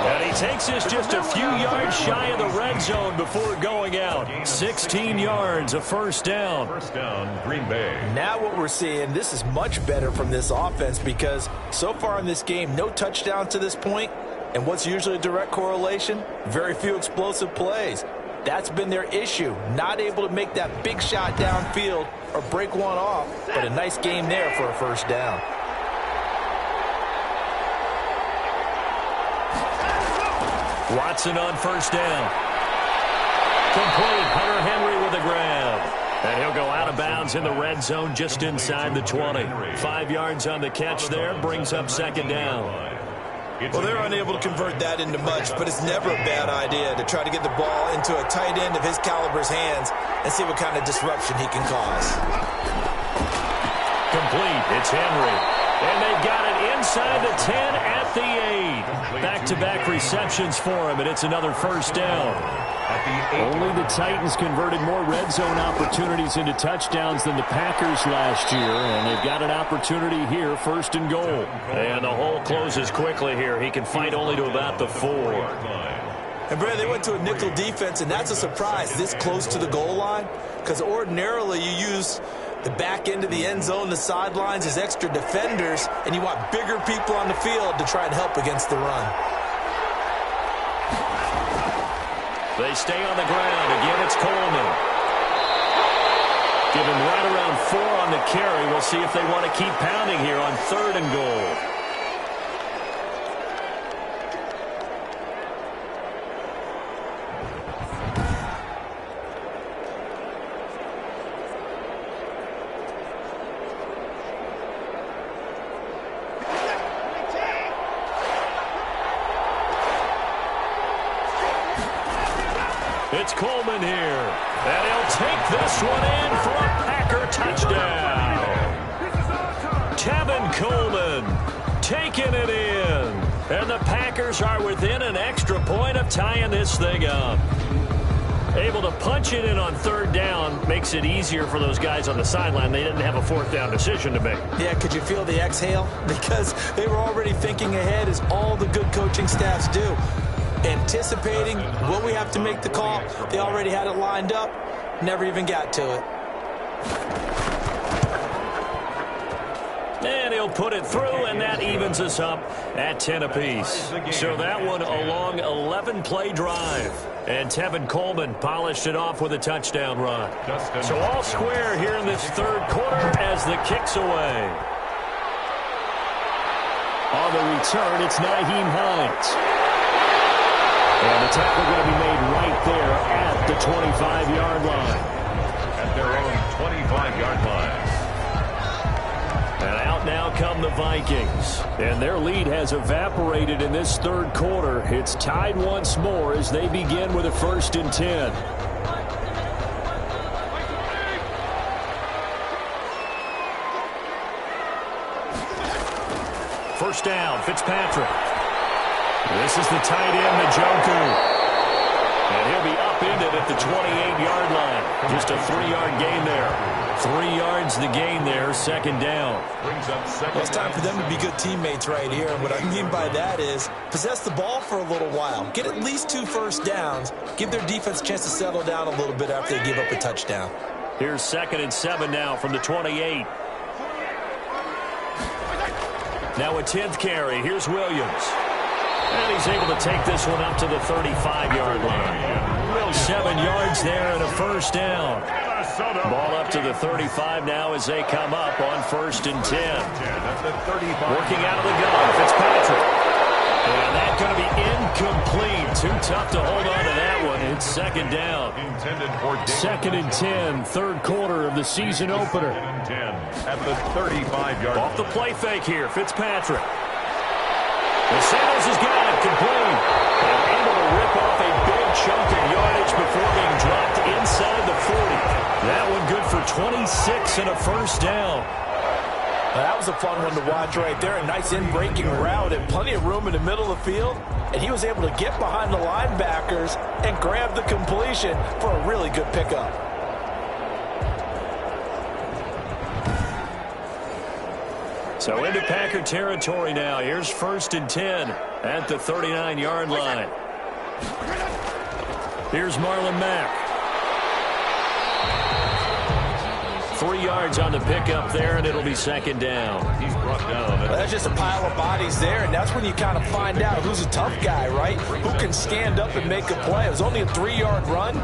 And he takes us just a few yards shy of the red zone before going out. 16 yards, a first down. First down, Green Bay. Now what we're seeing, this is much better from this offense because so far in this game, no touchdown to this point. And what's usually a direct correlation? Very few explosive plays. That's been their issue. Not able to make that big shot downfield or break one off, but a nice game there for a first down. Watson on first down. Complete. Hunter Henry with a grab. And he'll go out of bounds in the red zone just inside the 20. 5 yards on the catch there. Brings up 2nd down. Well, they're unable to convert that into much, but it's never a bad idea to try to get the ball into a tight end of his caliber's hands and see what kind of disruption he can cause. Complete. It's Henry. And they've got it inside the 10 at the 8. Back-to-back receptions for him, and it's another first down. Only the Titans converted more red zone opportunities into touchdowns than the Packers last year, and they've got an opportunity here, first and goal. And the hole closes quickly here. He can fight only to about the 4. And, Brad, they went to a nickel defense, and that's a surprise this close to the goal line, because ordinarily you use the back end of the end zone, the sidelines as extra defenders, and you want bigger people on the field to try and help against the run. They stay on the ground. Again, it's Coleman. Give him right around 4 on the carry. We'll see if they want to keep pounding here on 3rd and goal. It's Coleman here, and he'll take this one in for a Packer touchdown. Tevin Coleman taking it in, and the Packers are within an extra point of tying this thing up. Able to punch it in on 3rd down makes it easier for those guys on the sideline. They didn't have a 4th down decision to make. Yeah, could you feel the exhale? Because they were already thinking ahead, as all the good coaching staffs do. Anticipating, will we have to make the call? They already had it lined up, never even got to it. And he'll put it through, and that evens us up at 10 apiece. So that one a long 11-play drive. And Tevin Coleman polished it off with a touchdown run. So all square here in this 3rd quarter as the kick's away. On the return, it's Nyheim Hines. And the tackle going to be made right there at the 25-yard line. At their own 25-yard line. And out now come the Vikings. And their lead has evaporated in this 3rd quarter. It's tied once more as they begin with a 1st and 10. First down, Fitzpatrick. This is the tight end, Njoku. And he'll be upended at the 28-yard line. Just a 3-yard gain there. 3 yards the gain there, 2nd down. Well, it's time for them to be good teammates right here. And what I mean by that is possess the ball for a little while. Get at least 2 first downs. Give their defense a chance to settle down a little bit after they give up a touchdown. Here's 2nd and 7 now from the 28. Now a 10th carry. Here's Williams. And he's able to take this one up to the 35-yard line. 7 yards there and a first down. Ball up to the 35 now as they come up on 1st and 10. Working out of the gun, Fitzpatrick. And that's going to be incomplete. Too tough to hold on to that one. It's 2nd down. 2nd and 10, 3rd quarter of the season opener. At the 35-yard line. Off the play fake here, Fitzpatrick. And Sanders has got it complete. And able to rip off a big chunk of yardage before being dropped inside the 40. That one good for 26 and a first down. Well, that was a fun one to watch right there. A nice in-breaking route and plenty of room in the middle of the field. And he was able to get behind the linebackers and grab the completion for a really good pickup. So into Packer territory now. Here's 1st and 10 at the 39-yard line. Here's Marlon Mack. 3 yards on the pickup there, and it'll be 2nd down. He's brought down. Well, that's just a pile of bodies there, and that's when you kind of find out who's a tough guy, right? Who can stand up and make a play. It was only a 3-yard run,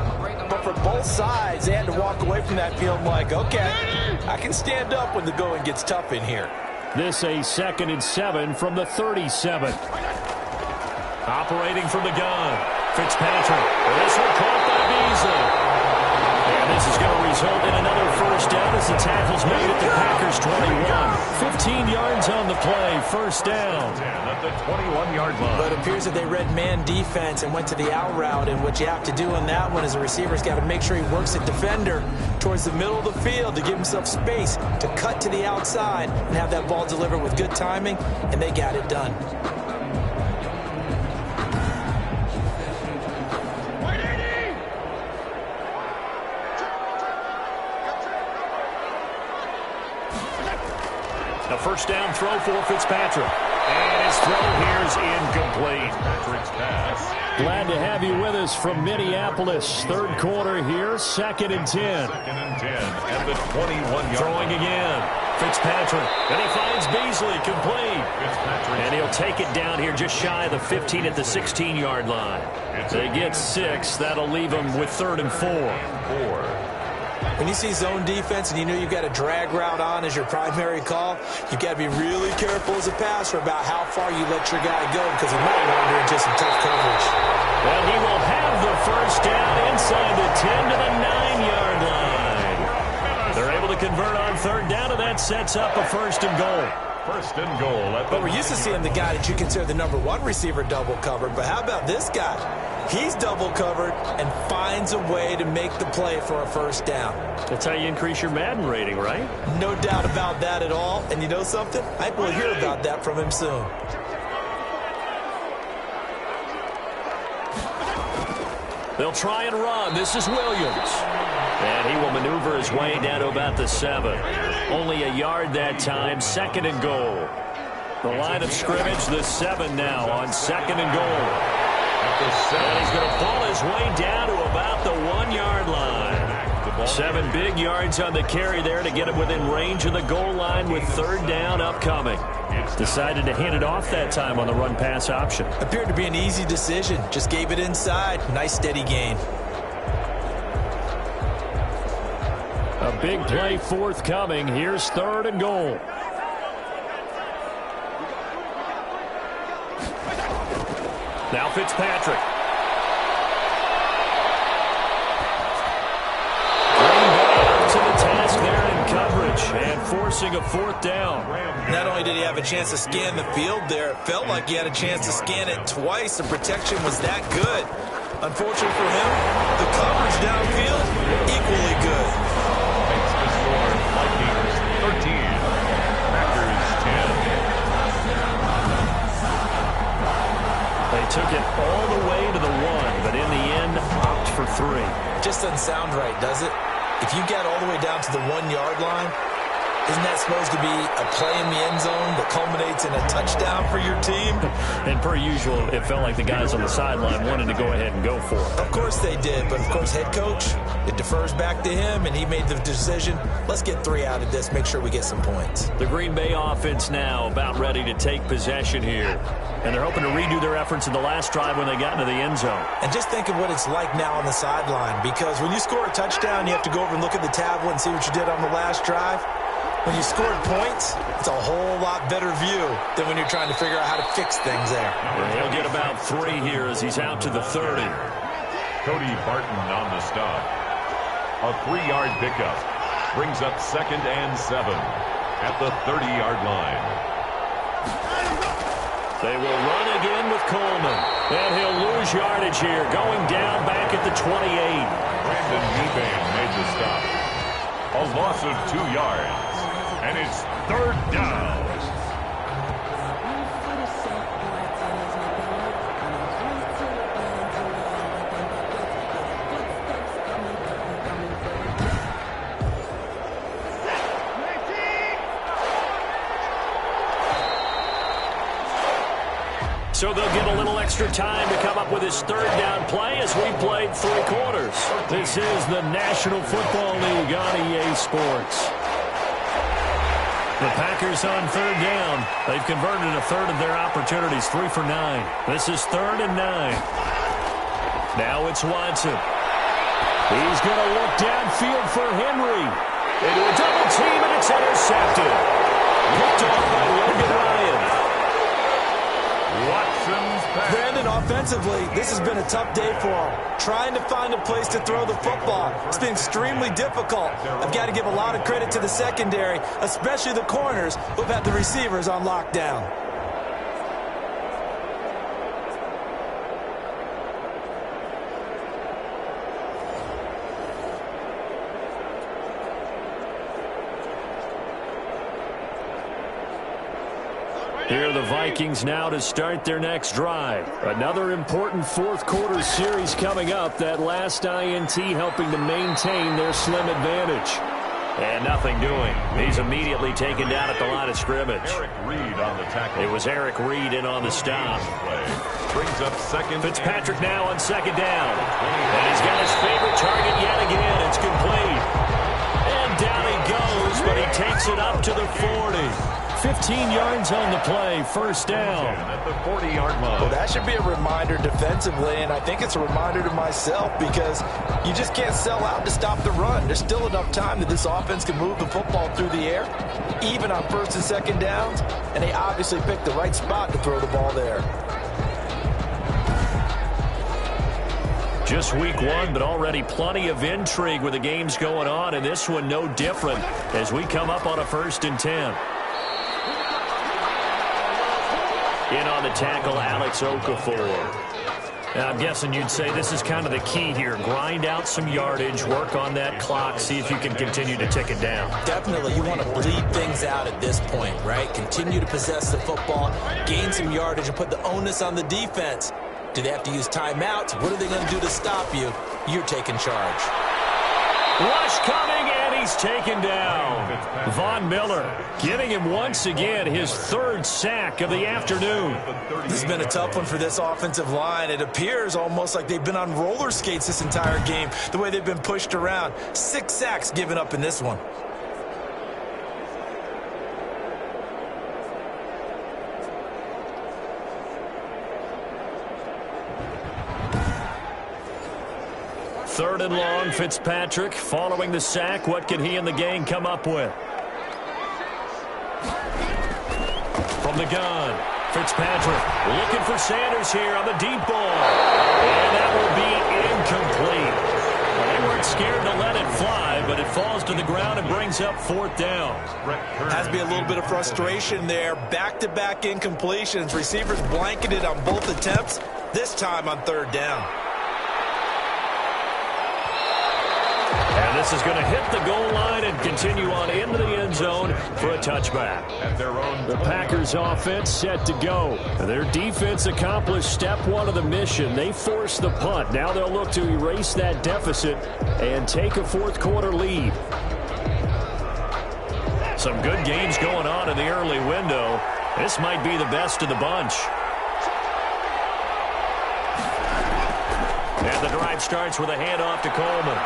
but for both sides, they had to walk away from that feeling like, okay, I can stand up when the going gets tough in here. This a 2nd and 7 from the 37. Operating from the gun, Fitzpatrick. This one caught by Beasley. And this is going to result in another first down as the tackle's made at the Packers' 21. 15 yards on the play, first down. At the 21-yard line. But it appears that they read man defense and went to the out route, and what you have to do on that one is the receiver's got to make sure he works the defender towards the middle of the field to give himself space to cut to the outside and have that ball delivered with good timing, and they got it done. A first down throw for Fitzpatrick. And his throw here is incomplete. Patrick's pass. Glad to have you with us from Minneapolis. Third quarter here, 2nd and 10. 2nd and 10 at the 21-yard Throwing line. again. Fitzpatrick. And he finds Beasley, complete. Fitzpatrick. And he'll take it down here just shy of the 15 at the 16-yard line. They get 6. That'll leave them with 3rd and 4. When you see zone defense and you know you've got a drag route on as your primary call, you've got to be really careful as a passer about how far you let your guy go because he might wander into some tough coverage. Well, he will have the first down inside the 10 to the 9-yard line. They're able to convert on 3rd down, and that sets up a 1st and goal. 1st and goal. But we're used to seeing the guy that you consider the number 1 receiver double covered. But how about this guy? He's double covered and finds a way to make the play for a first down. That's how you increase your Madden rating, right? No doubt about that at all. And you know something? I think we'll hear about that from him soon. They'll try and run. This is Williams. And he will maneuver his way down to about the 7. Only a yard that time, 2nd and goal. The line of scrimmage, the 7 now on 2nd and goal. And he's going to pull his way down to about the 1-yard line. 7 big yards on the carry there to get him within range of the goal line with 3rd down upcoming. Decided to hand it off that time on the run-pass option. Appeared to be an easy decision. Just gave it inside. Nice steady gain. A big play forthcoming. Here's 3rd and goal. Now Fitzpatrick. To the task there in coverage and forcing a 4th down. Not only did he have a chance to scan the field there, it felt like he had a chance to scan it twice. The protection was that good. Unfortunately for him, the coverage downfield, equally good. Makes the score Vikings 13, Packers 10. They took it all the way to the 1, but in the end, opt for 3. Just doesn't sound right, does it? If you get all the way down to the 1-yard line, isn't that supposed to be a play in the end zone that culminates in a touchdown for your team? And per usual, it felt like the guys on the sideline wanted to go ahead and go for it. Of course they did, but of course head coach, it defers back to him, and he made the decision, let's get 3 out of this, make sure we get some points. The Green Bay offense now about ready to take possession here. And they're hoping to redo their efforts in the last drive when they got into the end zone. And just think of what it's like now on the sideline, because when you score a touchdown, you have to go over and look at the tablet and see what you did on the last drive. When you scored points, it's a whole lot better view than when you're trying to figure out how to fix things there. And he'll get about 3 here as he's out to the 30. Cody Barton on the stop. A 3-yard pickup brings up 2nd and 7 at the 30-yard line. They will run again with Coleman. And he'll lose yardage here, going down back at the 28. Brandon Meebane made the stop. A loss of 2 yards. And it's 3rd down. So they'll get a little extra time to come up with his 3rd down play as we played 3 quarters. This is the National Football League on EA Sports. The Packers on 3rd down. They've converted a 1/3 of their opportunities, 3 for 9. This is 3rd and 9. Now it's Watson. He's going to look downfield for Henry. Into a double team, and it's intercepted. Picked off by Logan Ryan. Watson's pass. Brandon, off offensively, this has been a tough day for them. Trying to find a place to throw the football. It's been extremely difficult. I've got to give a lot of credit to the secondary, especially the corners who've had the receivers on lockdown. Here are the Vikings now to start their next drive. Another important fourth quarter series coming up. That last INT helping to maintain their slim advantage. And nothing doing. He's immediately taken down at the line of scrimmage. Eric Reed on the tackle. It was Eric Reed in on the stop. Brings up second. Fitzpatrick now on second down. And he's got his favorite target yet again. It's complete. And down he goes, but he takes it up to the 40. 15 yards on the play, first down. At the 40-yard line. Well, that should be a reminder defensively, and I think it's a reminder to myself because you just can't sell out to stop the run. There's still enough time that this offense can move the football through the air, even on first and second downs, and they obviously picked the right spot to throw the ball there. Just week one, but already plenty of intrigue with the games going on, and this one no different as we come up on a 1st and 10. In on the tackle, Alex Okafor. Now, I'm guessing you'd say this is kind of the key here. Grind out some yardage, work on that clock, see if you can continue to tick it down. Definitely. You want to bleed things out at this point, right? Continue to possess the football, gain some yardage, and put the onus on the defense. Do they have to use timeouts? What are they going to do to stop you? You're taking charge. Rush coming, and he's taken down. Von Miller giving him once again his 3rd sack of the afternoon. This has been a tough one for this offensive line. It appears almost like they've been on roller skates this entire game, the way they've been pushed around. 6 sacks given up in this one. Third and long, Fitzpatrick following the sack. What can he and the gang come up with? From the gun, Fitzpatrick looking for Sanders here on the deep ball. And that will be incomplete. Well, they weren't scared to let it fly, but it falls to the ground and brings up 4th down. Has to be a little bit of frustration there. Back-to-back incompletions. Receivers blanketed on both attempts, this time on 3rd down. And this is going to hit the goal line and continue on into the end zone for a touchback. At their own the Packers offense set to go. Their defense accomplished step 1 of the mission. They forced the punt. Now they'll look to erase that deficit and take a 4th quarter lead. Some good games going on in the early window. This might be the best of the bunch. And the drive starts with a handoff to Coleman.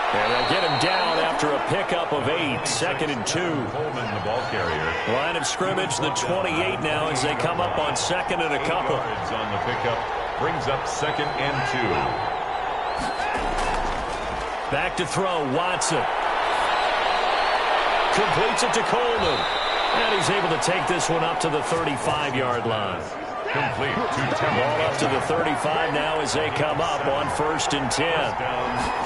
And they'll get him down after a pickup of 8, 2nd and 2. Coleman, the ball carrier. Line of scrimmage, the 28 now as they come up on 2nd and a couple. On the pickup, brings up 2nd and 2. Back to throw, Watson. Completes it to Coleman. And he's able to take this one up to the 35-yard line. Complete to ball up to the 35 now as they come up on 1st and 10.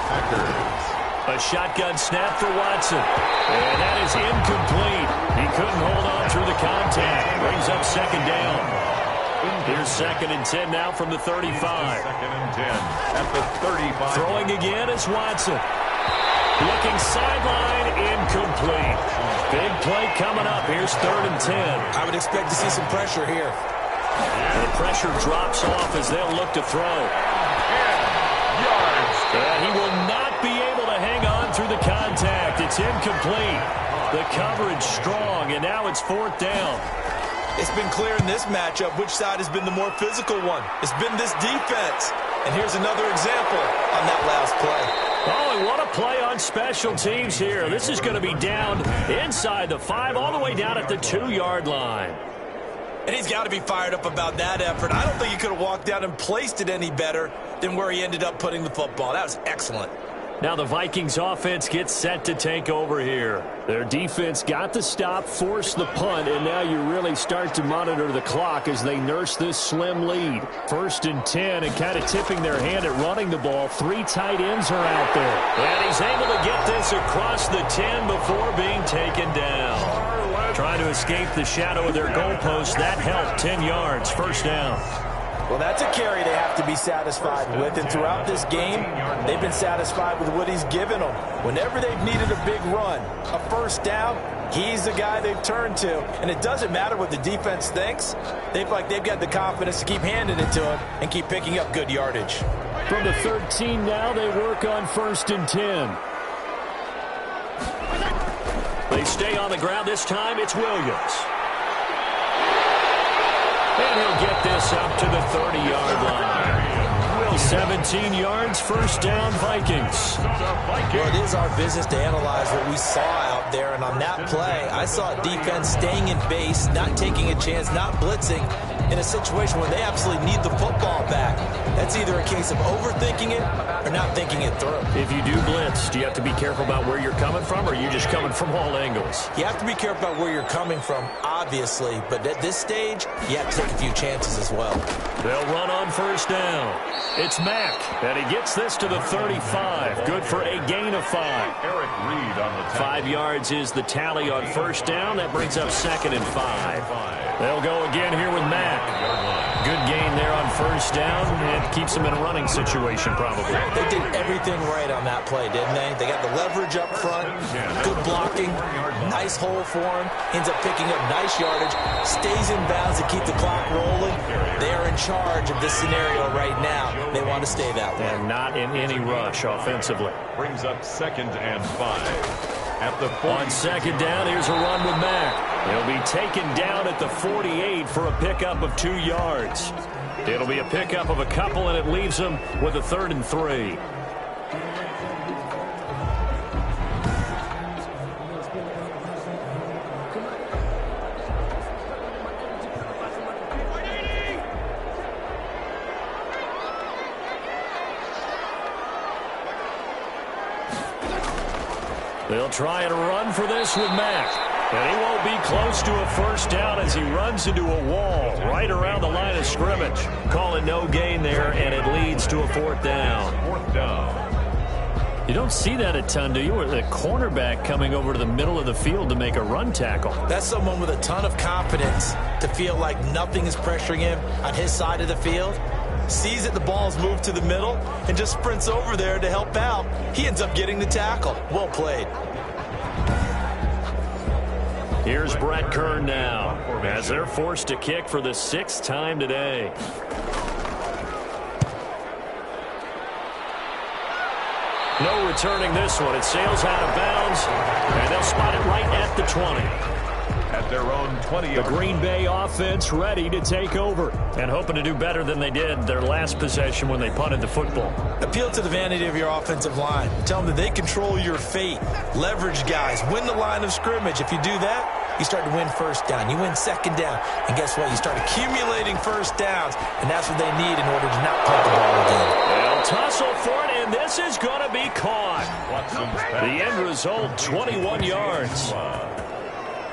Packers. A shotgun snap for Watson. And that is incomplete. He couldn't hold on through the contact. Brings up 2nd down. Here's 2nd and 10 now from the 35. 2nd and 10 at the 35. Throwing again is Watson. Looking sideline, incomplete. Big play coming up. Here's 3rd and 10. I would expect to see some pressure here. And the pressure drops off as they'll look to throw. And he will not be able to hang on through the contact. It's incomplete. The coverage strong, and now it's 4th down. It's been clear in this matchup which side has been the more physical one. It's been this defense. And here's another example on that last play. Oh, and what a play on special teams here. This is going to be down inside the 5, all the way down at the 2-yard line. And he's got to be fired up about that effort. I don't think he could have walked out and placed it any better than where he ended up putting the football. That was excellent. Now the Vikings offense gets set to take over here. Their defense got the stop, forced the punt, and now you really start to monitor the clock as they nurse this slim lead. 1st and 10, and kind of tipping their hand at running the ball. 3 tight ends are out there. And he's able to get this across the 10 before being taken down. Trying to escape the shadow of their goalpost. That helped. 10 yards, 1st down. Well, that's a carry they have to be satisfied with, and throughout this game, they've been satisfied with what he's given them. Whenever they've needed a big run, a 1st down, he's the guy they've turned to, and it doesn't matter what the defense thinks. They've got the confidence to keep handing it to him and keep picking up good yardage. From the 13 now, they work on 1st and 10. They stay on the ground. This time, it's Williams. And he'll get this up to the 30-yard line. 17 yards, 1st down, Vikings. Well, it is our business to analyze what we saw out there, and on that play, I saw defense staying in base, not taking a chance, not blitzing, in a situation where they absolutely need the football back. That's either a case of overthinking it or not thinking it through. If you do blitz, do you have to be careful about where you're coming from, or are you just coming from all angles? You have to be careful about where you're coming from, obviously, but at this stage, you have to take a few chances as well. They'll run on 1st down. It's Mack, and he gets this to the 35. Good for a gain of 5. Eric Reed on the 5 yards is the tally on 1st down. That brings up 2nd and 5. They'll go again here with Mack. Good gain there on 1st down. It keeps them in a running situation, probably. They did everything right on that play, didn't they? They got the leverage up front, good blocking, nice hole for him, ends up picking up nice yardage, stays in bounds to keep the clock rolling. They are in charge of this scenario right now. They want to stay that way. And not in any rush offensively. brings up 2nd and 5. At the 40. On 2nd down, here's a run with Mack. He'll be taken down at the 48 for a pickup of 2 yards. It'll be a pickup of a couple, and it leaves them with a 3rd and 3. They'll try and run for this with Mack. And he won't be close to a 1st down as he runs into a wall right around the line of scrimmage. Calling no gain there, and it leads to a 4th down. 4th down. You don't see that a ton, do you? With the cornerback coming over to the middle of the field to make a run tackle. That's someone with a ton of confidence to feel like nothing is pressuring him on his side of the field. Sees that the ball's moved to the middle and just sprints over there to help out. He ends up getting the tackle. Well played. Here's Brett Kern now as they're forced to kick for the 6th time today. No returning this one. It sails out of bounds, and they'll spot it right at the 20. At their own 20. The Green Bay offense ready to take over and hoping to do better than they did their last possession when they punted the football. Appeal to the vanity of your offensive line. Tell them that they control your fate. Leverage guys. Win the line of scrimmage. If you do that, you start to win 1st down. You win 2nd down. And guess what? You start accumulating 1st downs. And that's what they need in order to not punt the ball again. They'll tussle for it, and this is going to be caught. The end result, 21 yards.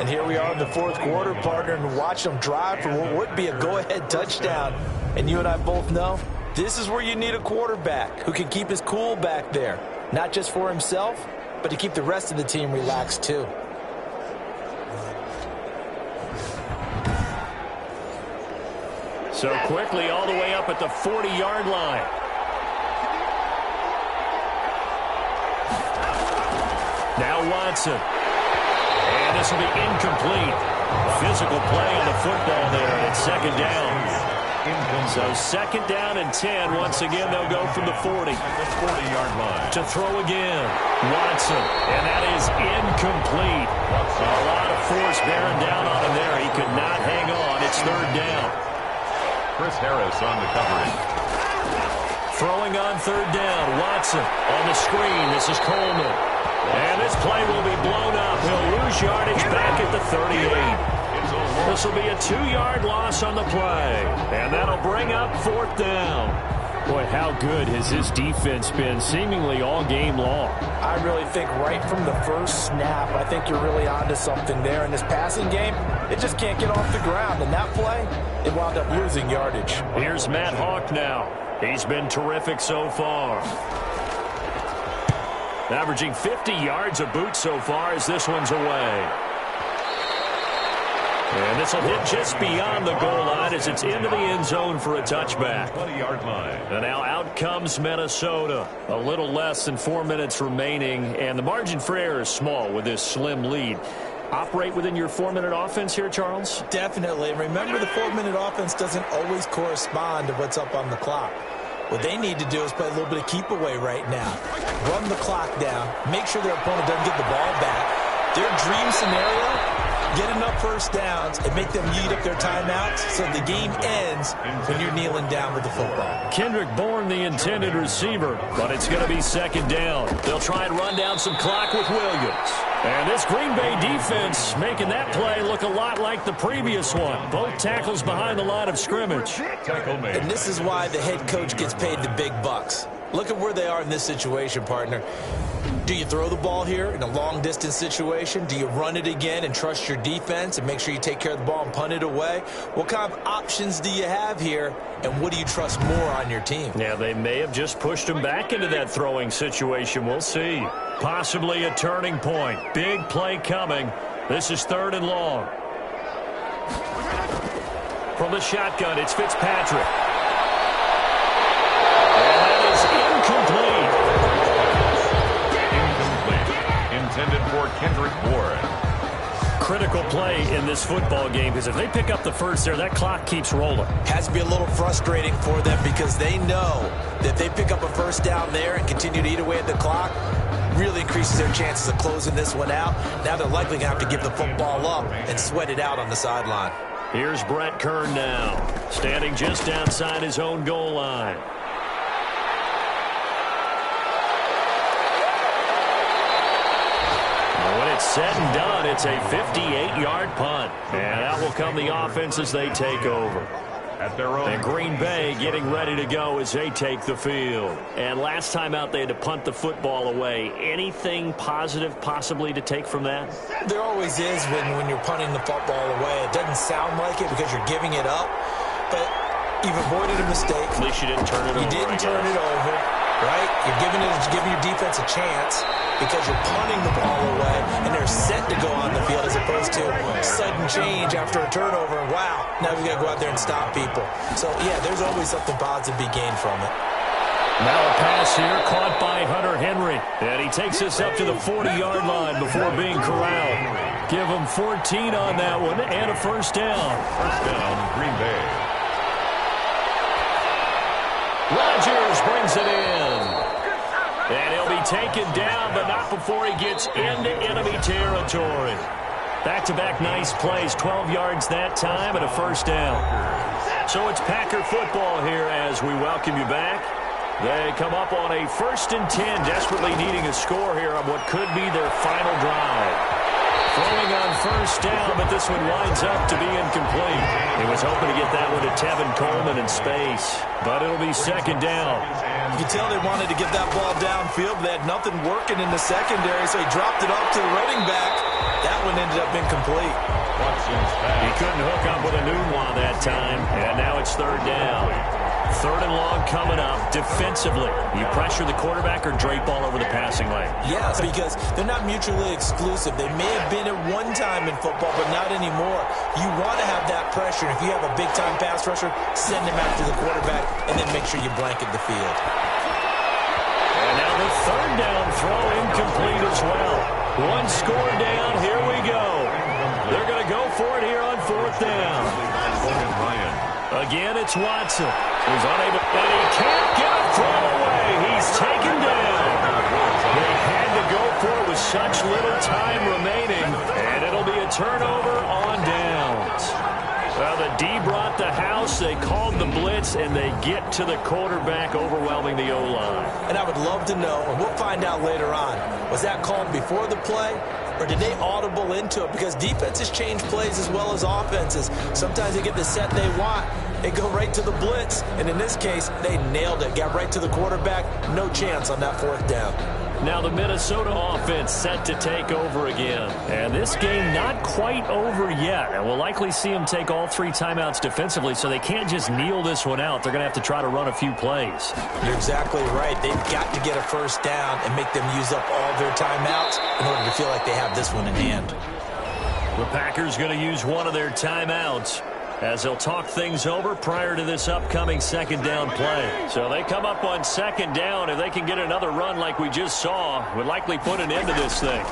And here we are in the 4th quarter, partner, and watch them drive for what would be a go-ahead touchdown. And you and I both know this is where you need a quarterback who can keep his cool back there. Not just for himself, but to keep the rest of the team relaxed too. So quickly all the way up at the 40-yard line. Now Watson. And this will be incomplete. Physical play on the football there, and it's 2nd down. So 2nd down and 10. Once again, they'll go from the 40. The 40-yard line. To throw again. Watson. And that is incomplete. A lot of force bearing down on him there. He could not hang on. It's 3rd down. Chris Harris on the coverage. Throwing on 3rd down. Watson on the screen. This is Coleman. And this play will be blown up. He'll lose yardage back at the 38. This will be a 2-yard loss on the play. And that'll bring up 4th down. Boy, how good has his defense been seemingly all game long? I really think right from the first snap, I think you're really onto something there. In this passing game, it just can't get off the ground. And that play, it wound up losing yardage. Here's Matt Hawk now. He's been terrific so far. Averaging 50 yards a boot so far as this one's away. And this will hit just beyond the goal line as it's into the end zone for a touchback. 20-yard line. And now out comes Minnesota. A little less than 4 minutes remaining, and the margin for error is small with this slim lead. Operate within your 4-minute offense here, Charles? Definitely. And remember, the 4-minute offense doesn't always correspond to what's up on the clock. What they need to do is play a little bit of keep away right now. Run the clock down. Make sure their opponent doesn't get the ball back. Their dream scenario, get enough first downs and make them eat up their timeouts so the game ends when you're kneeling down with the football. Kendrick Bourne, the intended receiver, but it's going to be second down. They'll try and run down some clock with Williams. And this Green Bay defense making that play look a lot like the previous one. Both tackles behind the line of scrimmage. And this is why the head coach gets paid the big bucks. Look at where they are in this situation, partner. Do you throw the ball here in a long-distance situation? Do you run it again and trust your defense and make sure you take care of the ball and punt it away? What kind of options do you have here, and what do you trust more on your team? Yeah, they may have just pushed him back into that throwing situation. We'll see. Possibly a turning point. Big play coming. This is 3rd and long. From the shotgun, it's Fitzpatrick. And that is incomplete. Intended for Kendrick Bourne. Critical play in this football game because if they pick up the first there, that clock keeps rolling. Has to be a little frustrating for them because they know that if they pick up a first down there and continue to eat away at the clock, really increases their chances of closing this one out. Now they're likely going to have to give the football up and sweat it out on the sideline. Here's Brett Kern now, standing just outside his own goal line. When it's said and done, it's a 58-yard punt. And out will come the offense as they take over. At their own. And Green Bay getting ready to go as they take the field. And last time out, they had to punt the football away. Anything positive possibly to take from that? There always is when you're punting the football away. It doesn't sound like it because you're giving it up, but you've avoided a mistake. At least you didn't turn it over. You didn't turn it over, right? You're giving your defense a chance because you're punting the ball away, and they're set to go on the field as opposed to sudden change after a turnover. Wow, now we've got to go out there and stop people. So, yeah, there's always something positive to be gained from it. Now a pass here caught by Hunter Henry. And he takes us up to the 40-yard line before being corralled. Give him 14 on that one and a first down. First down, Green Bay. Rodgers brings it in. And he'll be taken down, but not before he gets into enemy territory. Back-to-back nice plays, 12 yards that time and a first down. So it's Packer football here as we welcome you back. They come up on a 1st and 10, desperately needing a score here on what could be their final drive. Throwing on first down, but this one winds up to be incomplete. He was hoping to get that one to Tevin Coleman in space, but it'll be second down. You can tell they wanted to get that ball downfield, but they had nothing working in the secondary, so he dropped it off to the running back. That one ended up incomplete. He couldn't hook up with a Nunwa that time, and now it's 3rd down. 3rd and long coming up. Defensively, you pressure the quarterback or drape all over the passing lane? Yes, because they're not mutually exclusive. They may have been at one time in football, but not anymore. You want to have that pressure. If you have a big-time pass rusher, send him after the quarterback, and then make sure you blanket the field. And now the 3rd down throw incomplete as well. One score down. Here we go. They're going to go for it here on 4th down. Again, it's Watson. He's unable, and he can't get a throw away. He's taken down. They had to go for it with such little time remaining, and it'll be a turnover on downs. Well, the D brought the house. They called the blitz, and they get to the quarterback, overwhelming the O-line. And I would love to know, and we'll find out later on, was that called before the play? Or did they audible into it? Because defenses change plays as well as offenses. Sometimes they get the set they want, They go right to the blitz, and in this case, they nailed it. Got right to the quarterback. No chance on that fourth down. Now the Minnesota offense set to take over again. And this game not quite over yet. And we'll likely see them take all 3 timeouts defensively, so they can't just kneel this one out. They're going to have to try to run a few plays. You're exactly right. They've got to get a first down and make them use up all their timeouts in order to feel like they have this one in hand. The Packers going to use one of their timeouts as they'll talk things over prior to this upcoming second down play. So they come up on second down. If they can get another run like we just saw, would likely put an end to this thing.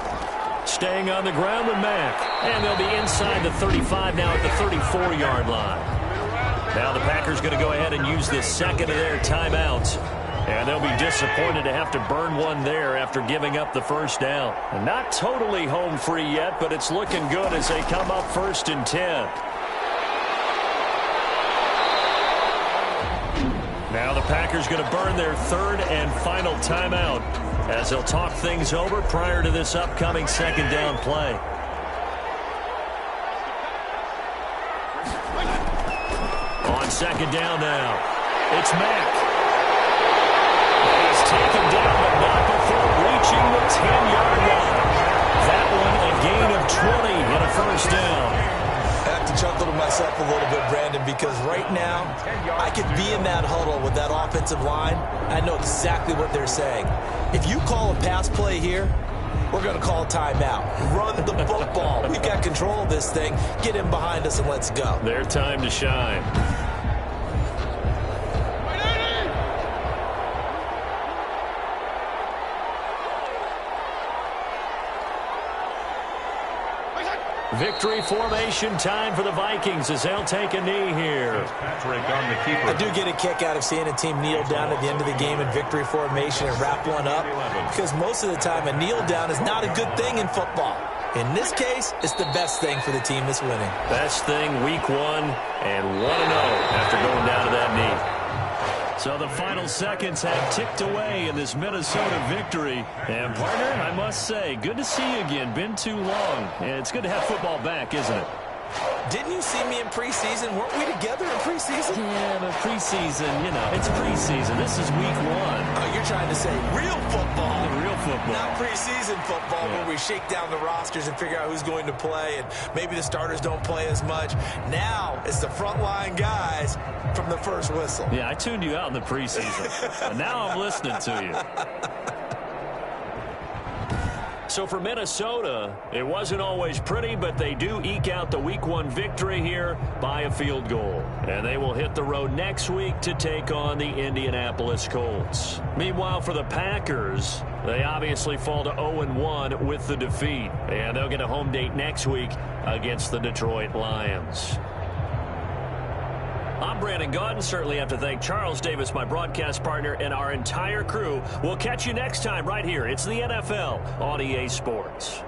Staying on the ground with Mack. And they'll be inside the 35 now at the 34-yard line. Now the Packers going to go ahead and use the second of their timeouts. And they'll be disappointed to have to burn one there after giving up the first down. And not totally home free yet, but it's looking good as they come up 1st and 10. Now the Packers going to burn their 3rd and final timeout as they'll talk things over prior to this upcoming second down play. On second down now, it's Mack. He's taken down, but not before reaching the 10-yard line. That one a gain of 20 and a first down. I have to chuckle to myself a little bit, Brandon, because right now I could be in that huddle with that offensive line. I know exactly what they're saying. If you call a pass play here, we're going to call a timeout. Run the football. We've got control of this thing. Get in behind us and let's go. Their time to shine. Victory formation time for the Vikings as they'll take a knee here. Patrick on the keeper. I do get a kick out of seeing a team kneel down at the end of the game in victory formation and wrap one up, because most of the time a kneel down is not a good thing in football. In this case, it's the best thing for the team that's winning. Best thing week 1 and 1-0 after going down to that knee. So the final seconds have ticked away in this Minnesota victory. And, partner, I must say, good to see you again. Been too long. And it's good to have football back, isn't it? Didn't you see me in preseason? Weren't we together in preseason? Yeah, but preseason, you know, it's preseason. This is week 1. Oh, you're trying to say real football. Real football. Not preseason football, where we shake down the rosters and figure out who's going to play, and maybe the starters don't play as much. Now it's the frontline guys from the first whistle. Yeah, I tuned you out in the preseason. But now I'm listening to you. So for Minnesota, it wasn't always pretty, but they do eke out the week 1 victory here by a field goal. And they will hit the road next week to take on the Indianapolis Colts. Meanwhile, for the Packers, they obviously fall to 0-1 with the defeat. And they'll get a home date next week against the Detroit Lions. I'm Brandon Gaudin. Certainly have to thank Charles Davis, my broadcast partner, and our entire crew. We'll catch you next time right here. It's the NFL on EA Sports.